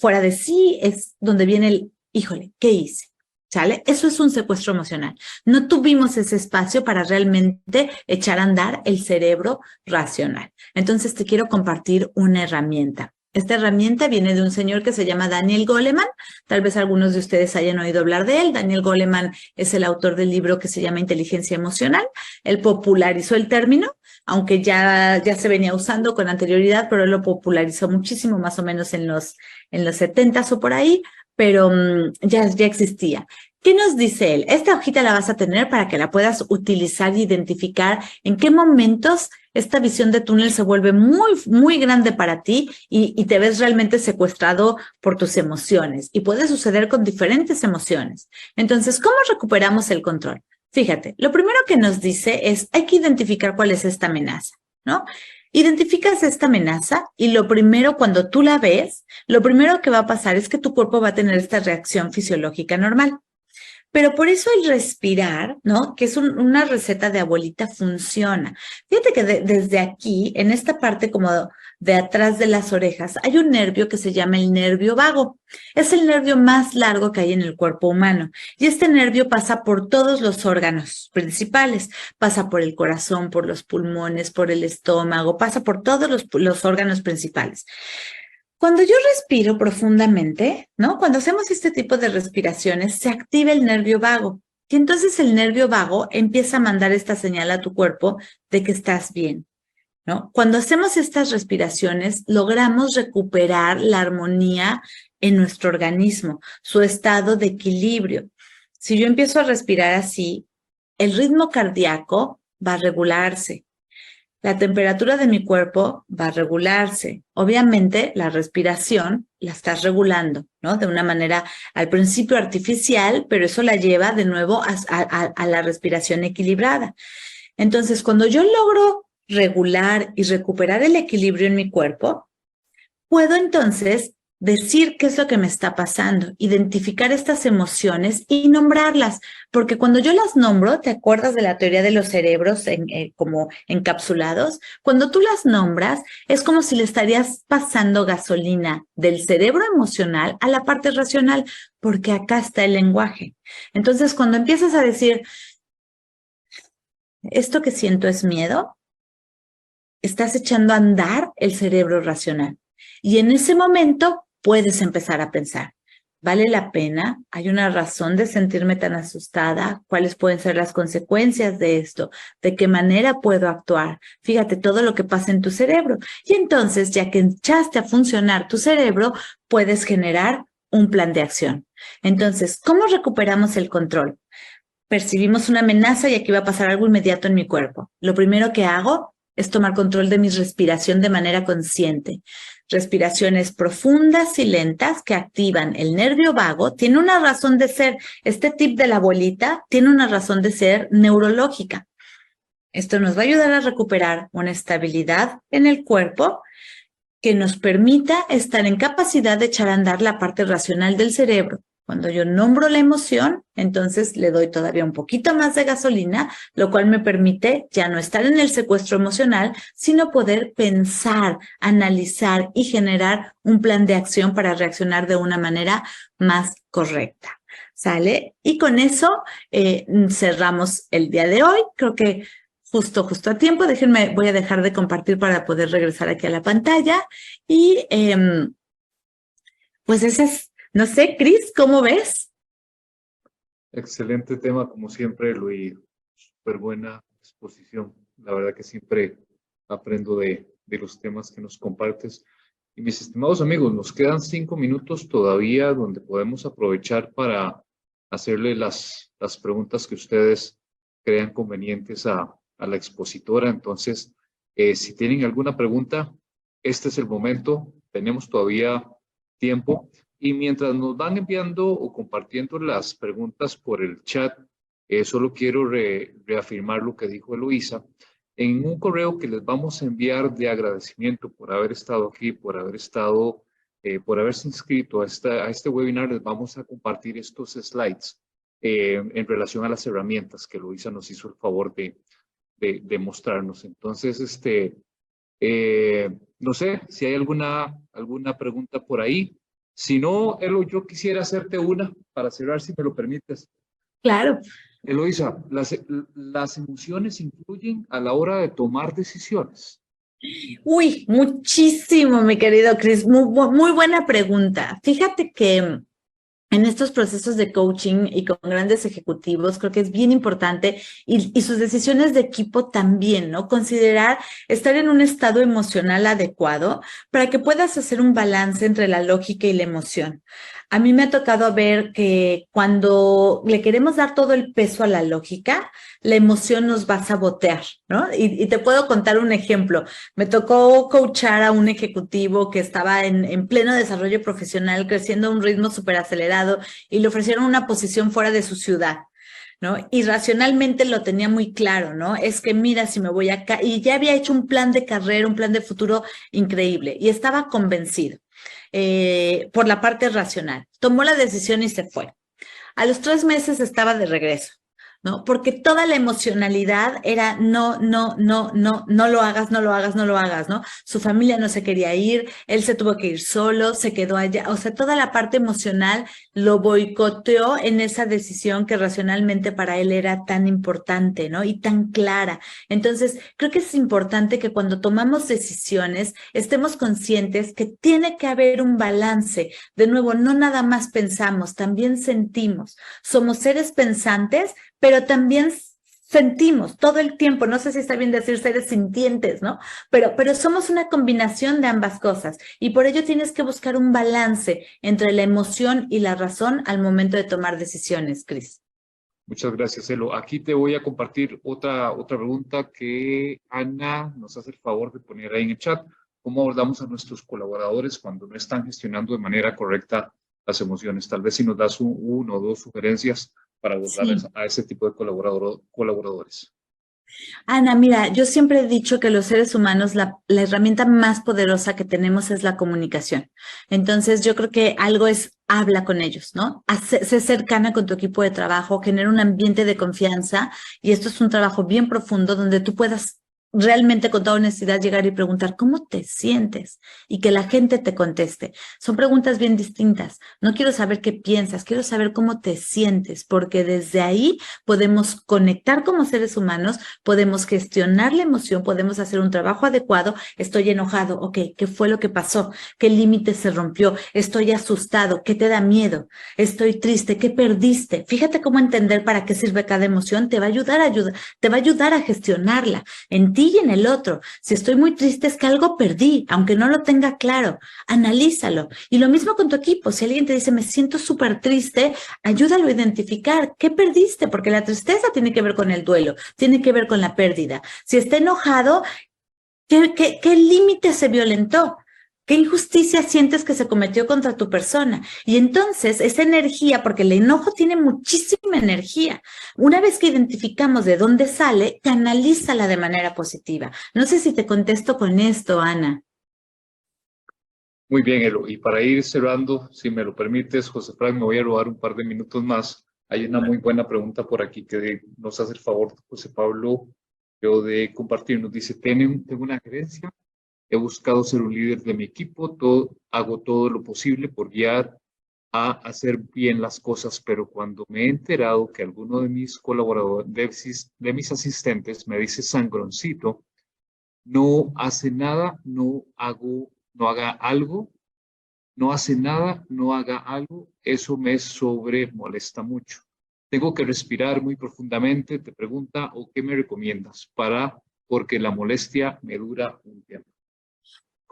fuera de sí, es donde viene el, híjole, ¿qué hice? ¿Sale? Eso es un secuestro emocional. No tuvimos ese espacio para realmente echar a andar el cerebro racional. Entonces te quiero compartir una herramienta. Esta herramienta viene de un señor que se llama Daniel Goleman. Tal vez algunos de ustedes hayan oído hablar de él. Daniel Goleman es el autor del libro que se llama Inteligencia Emocional. Él popularizó el término, aunque ya se venía usando con anterioridad, pero él lo popularizó muchísimo, más o menos en los 70s o por ahí, pero ya existía. ¿Qué nos dice él? Esta hojita la vas a tener para que la puedas utilizar e identificar en qué momentos esta visión de túnel se vuelve muy, muy grande para ti y te ves realmente secuestrado por tus emociones. Y puede suceder con diferentes emociones. Entonces, ¿cómo recuperamos el control? Fíjate, lo primero que nos dice es, hay que identificar cuál es esta amenaza, ¿no? Identificas esta amenaza y lo primero, cuando tú la ves, lo primero que va a pasar es que tu cuerpo va a tener esta reacción fisiológica normal. Pero por eso el respirar, ¿no? Que es una receta de abuelita, funciona. Fíjate que desde aquí, en esta parte como de atrás de las orejas, hay un nervio que se llama el nervio vago. Es el nervio más largo que hay en el cuerpo humano. Y este nervio pasa por todos los órganos principales. Pasa por el corazón, por los pulmones, por el estómago, pasa por todos los órganos principales. Cuando yo respiro profundamente, ¿no? Cuando hacemos este tipo de respiraciones, se activa el nervio vago. Y entonces el nervio vago empieza a mandar esta señal a tu cuerpo de que estás bien, ¿no? Cuando hacemos estas respiraciones, logramos recuperar la armonía en nuestro organismo, su estado de equilibrio. Si yo empiezo a respirar así, el ritmo cardíaco va a regularse. La temperatura de mi cuerpo va a regularse. Obviamente, la respiración la estás regulando, ¿no? De una manera, al principio artificial, pero eso la lleva de nuevo a la respiración equilibrada. Entonces, cuando yo logro regular y recuperar el equilibrio en mi cuerpo, puedo entonces decir qué es lo que me está pasando, identificar estas emociones y nombrarlas, porque cuando yo las nombro, ¿te acuerdas de la teoría de los cerebros como encapsulados? Cuando tú las nombras, es como si le estarías pasando gasolina del cerebro emocional a la parte racional, porque acá está el lenguaje. Entonces, cuando empiezas a decir, esto que siento es miedo, estás echando a andar el cerebro racional. Y en ese momento puedes empezar a pensar, ¿vale la pena? ¿Hay una razón de sentirme tan asustada? ¿Cuáles pueden ser las consecuencias de esto? ¿De qué manera puedo actuar? Fíjate todo lo que pasa en tu cerebro. Y entonces, ya que echaste a funcionar tu cerebro, puedes generar un plan de acción. Entonces, ¿cómo recuperamos el control? Percibimos una amenaza y aquí va a pasar algo inmediato en mi cuerpo. Lo primero que hago es tomar control de mi respiración de manera consciente. Respiraciones profundas y lentas que activan el nervio vago. Tiene una razón de ser. Este tip de la abuelita tiene una razón de ser neurológica. Esto nos va a ayudar a recuperar una estabilidad en el cuerpo que nos permita estar en capacidad de echar a andar la parte racional del cerebro. Cuando yo nombro la emoción, entonces le doy todavía un poquito más de gasolina, lo cual me permite ya no estar en el secuestro emocional, sino poder pensar, analizar y generar un plan de acción para reaccionar de una manera más correcta. ¿Sale? Y con eso cerramos el día de hoy. Creo que justo a tiempo. Déjenme, voy a dejar de compartir para poder regresar aquí a la pantalla. Y pues ese es. No sé, Cris, ¿cómo ves? Excelente tema, como siempre, Luis. Súper buena exposición. La verdad que siempre aprendo de los temas que nos compartes. Y mis estimados amigos, nos quedan 5 minutos todavía donde podemos aprovechar para hacerle las preguntas que ustedes crean convenientes a la expositora. Entonces, si tienen alguna pregunta, este es el momento. Tenemos todavía tiempo. Y mientras nos van enviando o compartiendo las preguntas por el chat, solo quiero reafirmar lo que dijo Eloísa. En un correo que les vamos a enviar de agradecimiento por haber estado aquí, por haber estado, por haberse inscrito a este webinar, les vamos a compartir estos slides en relación a las herramientas que Eloísa nos hizo el favor de mostrarnos. Entonces, no sé si hay alguna pregunta por ahí. Si no, Elo, yo quisiera hacerte una para cerrar, si me lo permites. Claro. Eloísa, ¿las emociones influyen a la hora de tomar decisiones? Uy, muchísimo, mi querido Cris. Muy buena pregunta. Fíjate que en estos procesos de coaching y con grandes ejecutivos, creo que es bien importante y sus decisiones de equipo también, ¿no? Considerar estar en un estado emocional adecuado para que puedas hacer un balance entre la lógica y la emoción. A mí me ha tocado ver que cuando le queremos dar todo el peso a la lógica, la emoción nos va a sabotear, ¿no? Y te puedo contar un ejemplo. Me tocó coachar a un ejecutivo que estaba en pleno desarrollo profesional, creciendo a un ritmo súper acelerado y le ofrecieron una posición fuera de su ciudad, ¿no? Y racionalmente lo tenía muy claro, ¿no? Es que mira, si me voy acá, y ya había hecho un plan de carrera, un plan de futuro increíble y estaba convencido por la parte racional. Tomó la decisión y se fue. A los 3 meses estaba de regreso, ¿no? Porque toda la emocionalidad era no lo hagas, no lo hagas, no lo hagas, ¿no? Su familia no se quería ir, él se tuvo que ir solo, se quedó allá, o sea, toda la parte emocional lo boicoteó en esa decisión que racionalmente para él era tan importante, ¿no? Y tan clara. Entonces, creo que es importante que cuando tomamos decisiones estemos conscientes que tiene que haber un balance. De nuevo, no nada más pensamos, también sentimos. Somos seres pensantes, pero también sentimos todo el tiempo, no sé si está bien decir seres sintientes, ¿no? Pero somos una combinación de ambas cosas y por ello tienes que buscar un balance entre la emoción y la razón al momento de tomar decisiones, Cris. Muchas gracias, Elo. Aquí te voy a compartir otra pregunta que Ana nos hace el favor de poner ahí en el chat. ¿Cómo abordamos a nuestros colaboradores cuando no están gestionando de manera correcta las emociones? Tal vez si nos das uno o dos sugerencias para abordar a ese tipo de colaboradores. Ana, mira, yo siempre he dicho que los seres humanos, la herramienta más poderosa que tenemos es la comunicación. Entonces, yo creo que algo es habla con ellos, ¿no? Sé cercana con tu equipo de trabajo, genera un ambiente de confianza y esto es un trabajo bien profundo donde tú puedas realmente con toda honestidad llegar y preguntar ¿cómo te sientes? Y que la gente te conteste. Son preguntas bien distintas. No quiero saber qué piensas, quiero saber cómo te sientes, porque desde ahí podemos conectar como seres humanos, podemos gestionar la emoción, podemos hacer un trabajo adecuado. Estoy enojado, ok, ¿qué fue lo que pasó? ¿Qué límite se rompió? Estoy asustado, ¿qué te da miedo? Estoy triste, ¿qué perdiste? Fíjate cómo entender para qué sirve cada emoción, te va a ayudar a gestionarla en ti y en el otro. Si estoy muy triste es que algo perdí, aunque no lo tenga claro, analízalo. Y lo mismo con tu equipo, si alguien te dice me siento súper triste, ayúdalo a identificar qué perdiste, porque la tristeza tiene que ver con el duelo, tiene que ver con la pérdida. Si está enojado, ¿qué límite se violentó? ¿Qué injusticia sientes que se cometió contra tu persona? Y entonces esa energía, porque el enojo tiene muchísima energía, una vez que identificamos de dónde sale, canalízala de manera positiva. No sé si te contesto con esto, Ana. Muy bien, Elo. Y para ir cerrando, si me lo permites, José Frank, me voy a robar un par de minutos más. Hay una muy buena pregunta por aquí que nos hace el favor José Pablo de compartir. Nos dice, tengo una gerencia. He buscado ser un líder de mi equipo, hago todo lo posible por guiar a hacer bien las cosas, pero cuando me he enterado que alguno de mis colaboradores, de mis asistentes, me dice sangroncito, no hace nada, no haga algo, no hace nada, no haga algo, eso me molesta mucho. Tengo que respirar muy profundamente, te pregunta, ¿o qué me recomiendas? Porque la molestia me dura un tiempo.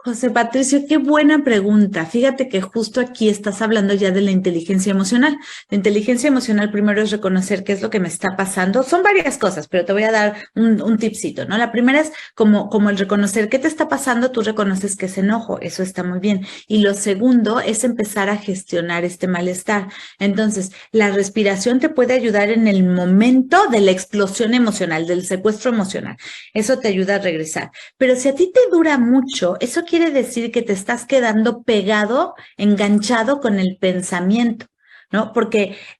José Patricio, qué buena pregunta. Fíjate que justo aquí estás hablando ya de la inteligencia emocional. La inteligencia emocional primero es reconocer qué es lo que me está pasando. Son varias cosas, pero te voy a dar un tipcito, ¿no? La primera es como el reconocer qué te está pasando, tú reconoces que es enojo, eso está muy bien. Y lo segundo es empezar a gestionar este malestar. Entonces, la respiración te puede ayudar en el momento de la explosión emocional, del secuestro emocional. Eso te ayuda a regresar. Pero si a ti te dura mucho, eso quiere decir que te estás quedando pegado, enganchado con el pensamiento, ¿no?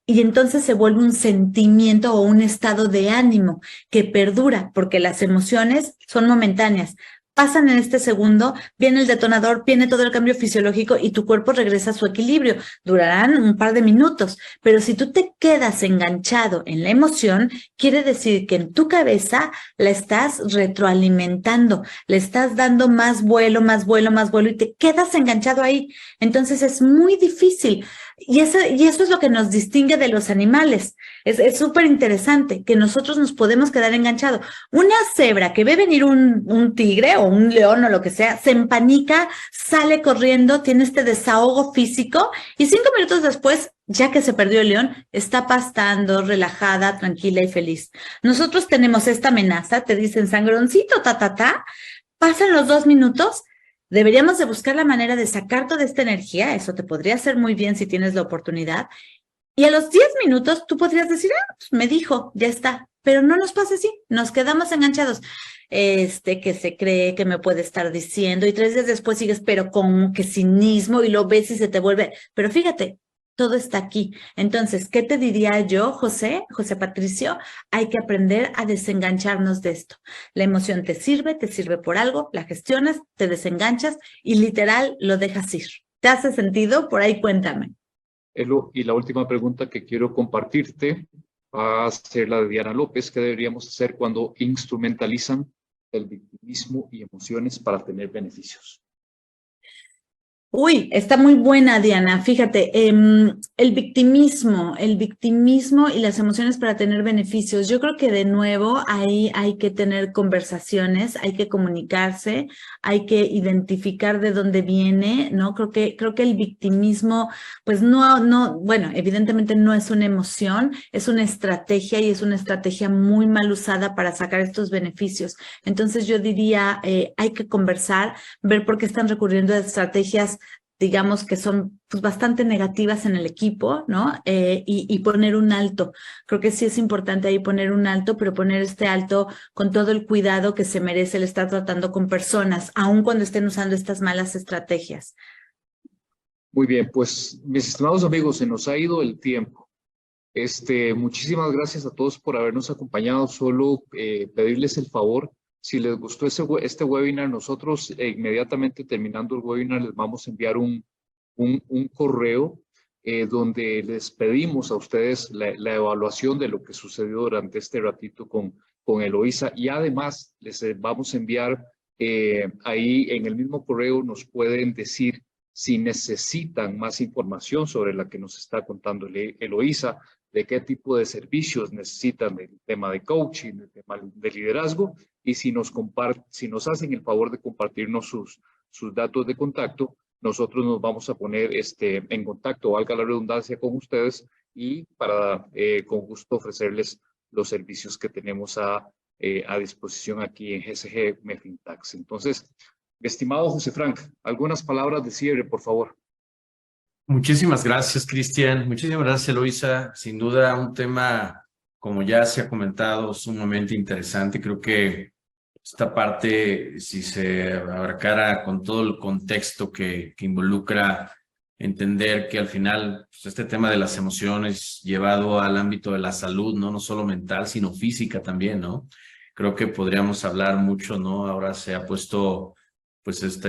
Y entonces se vuelve un sentimiento o un estado de ánimo que perdura, porque las emociones son momentáneas. Pasan en este segundo, viene el detonador, viene todo el cambio fisiológico y tu cuerpo regresa a su equilibrio. Durarán un par de minutos, pero si tú te quedas enganchado en la emoción, quiere decir que en tu cabeza la estás retroalimentando, le estás dando más vuelo y te quedas enganchado ahí. Entonces es muy difícil. Y eso es lo que nos distingue de los animales. Es súper interesante que nosotros nos podemos quedar enganchados. Una cebra que ve venir un tigre o un león o lo que sea, se empanica, sale corriendo, tiene este desahogo físico y 5 minutos después, ya que se perdió el león, está pastando, relajada, tranquila y feliz. Nosotros tenemos esta amenaza, te dicen sangroncito, pasan los 2 minutos. Deberíamos de buscar la manera de sacar toda esta energía, eso te podría hacer muy bien si tienes la oportunidad, y a los 10 minutos tú podrías decir, pues me dijo, ya está, pero no nos pasa así, nos quedamos enganchados. Que se cree que me puede estar diciendo, y 3 días después sigues, pero con que cinismo, y lo ves y se te vuelve, pero fíjate, Todo está aquí. Entonces, ¿qué te diría yo, José Patricio? Hay que aprender a desengancharnos de esto. La emoción te sirve por algo, la gestionas, te desenganchas y literal lo dejas ir. ¿Te hace sentido? Por ahí cuéntame. Elo, y la última pregunta que quiero compartirte va a ser la de Diana López. ¿Qué deberíamos hacer cuando instrumentalizan el victimismo y emociones para tener beneficios? Uy, está muy buena, Diana. Fíjate, el victimismo y las emociones para tener beneficios. Yo creo que de nuevo ahí hay que tener conversaciones, hay que comunicarse, hay que identificar de dónde viene, ¿no? Creo que el victimismo, pues bueno, evidentemente no es una emoción, es una estrategia y es una estrategia muy mal usada para sacar estos beneficios. Entonces yo diría, hay que conversar, ver por qué están recurriendo a estrategias, digamos, que son pues, bastante negativas en el equipo, ¿no? Y poner un alto. Creo que sí es importante ahí poner un alto, pero poner este alto con todo el cuidado que se merece el estar tratando con personas, aun cuando estén usando estas malas estrategias. Muy bien, pues mis estimados amigos, se nos ha ido el tiempo. Muchísimas gracias a todos por habernos acompañado. Solo pedirles el favor, si les gustó este webinar, nosotros inmediatamente terminando el webinar les vamos a enviar un correo donde les pedimos a ustedes la evaluación de lo que sucedió durante este ratito con Eloísa, y además les vamos a enviar ahí en el mismo correo, nos pueden decir si necesitan más información sobre la que nos está contando Eloísa, de qué tipo de servicios necesitan del tema de coaching, del tema de liderazgo, y si nos hacen el favor de compartirnos sus datos de contacto, nosotros nos vamos a poner en contacto, valga la redundancia, con ustedes, y para con gusto ofrecerles los servicios que tenemos a disposición aquí en GSG Mefintax. Entonces, estimado José Frank, algunas palabras de cierre, por favor. Muchísimas gracias, Cristian. Muchísimas gracias, Eloísa. Sin duda, un tema, como ya se ha comentado, sumamente interesante. Creo que esta parte, si se abarcara con todo el contexto que involucra entender que al final pues, este tema de las emociones llevado al ámbito de la salud, ¿no? No solo mental, sino física también, ¿no? Creo que podríamos hablar mucho, ¿no? Ahora se ha puesto pues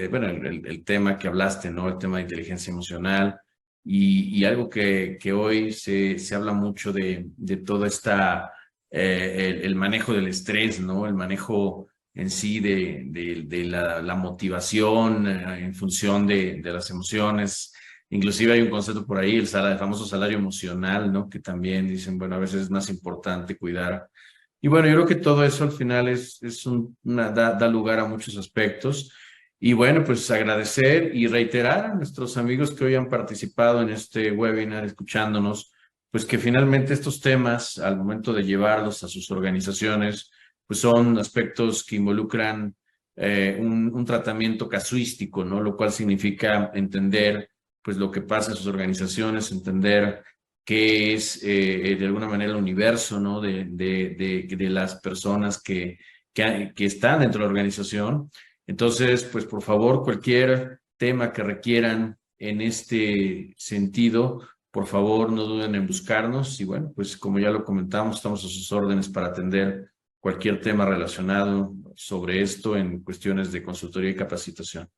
bueno, el tema que hablaste, ¿no? El tema de inteligencia emocional y algo que hoy se habla mucho de toda esta, el manejo del estrés, ¿no? El manejo en sí de la motivación en función de las emociones. Inclusive hay un concepto por ahí, el famoso salario emocional, ¿no? Que también dicen, bueno, a veces es más importante cuidar. Y bueno, yo creo que todo eso al final da lugar a muchos aspectos. Y bueno, pues agradecer y reiterar a nuestros amigos que hoy han participado en este webinar, escuchándonos, pues que finalmente estos temas, al momento de llevarlos a sus organizaciones, pues son aspectos que involucran un tratamiento casuístico, ¿no? Lo cual significa entender pues lo que pasa en sus organizaciones, entender qué es de alguna manera el universo, ¿no? de las personas que están dentro de la organización. Entonces, pues por favor, cualquier tema que requieran en este sentido, por favor, no duden en buscarnos. Y bueno, pues como ya lo comentamos, estamos a sus órdenes para atender cualquier tema relacionado sobre esto en cuestiones de consultoría y capacitación.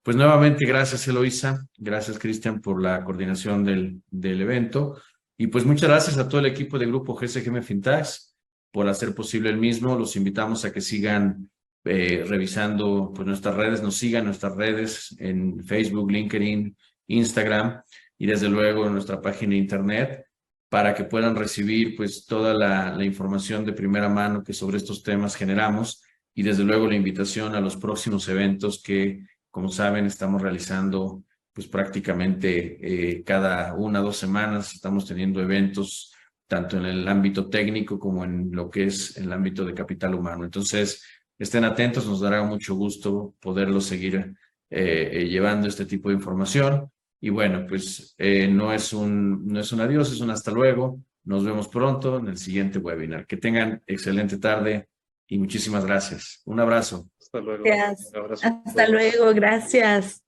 Pues nuevamente, gracias Eloísa, gracias Cristian por la coordinación del evento y pues muchas gracias a todo el equipo de Grupo GSG Mefintax por hacer posible el mismo. Los invitamos a que sigan revisando pues, nuestras redes, nos sigan en nuestras redes en Facebook, LinkedIn, Instagram y desde luego en nuestra página de internet para que puedan recibir pues toda la información de primera mano que sobre estos temas generamos y desde luego la invitación a los próximos eventos que, como saben, estamos realizando pues prácticamente cada 1 o 2 semanas. Estamos teniendo eventos tanto en el ámbito técnico como en lo que es el ámbito de capital humano. Entonces, estén atentos, nos dará mucho gusto poderlos seguir llevando este tipo de información. Y bueno, pues no es un adiós, es un hasta luego. Nos vemos pronto en el siguiente webinar. Que tengan excelente tarde y muchísimas gracias. Un abrazo. Hasta luego. Gracias. Un abrazo. Hasta luego, gracias.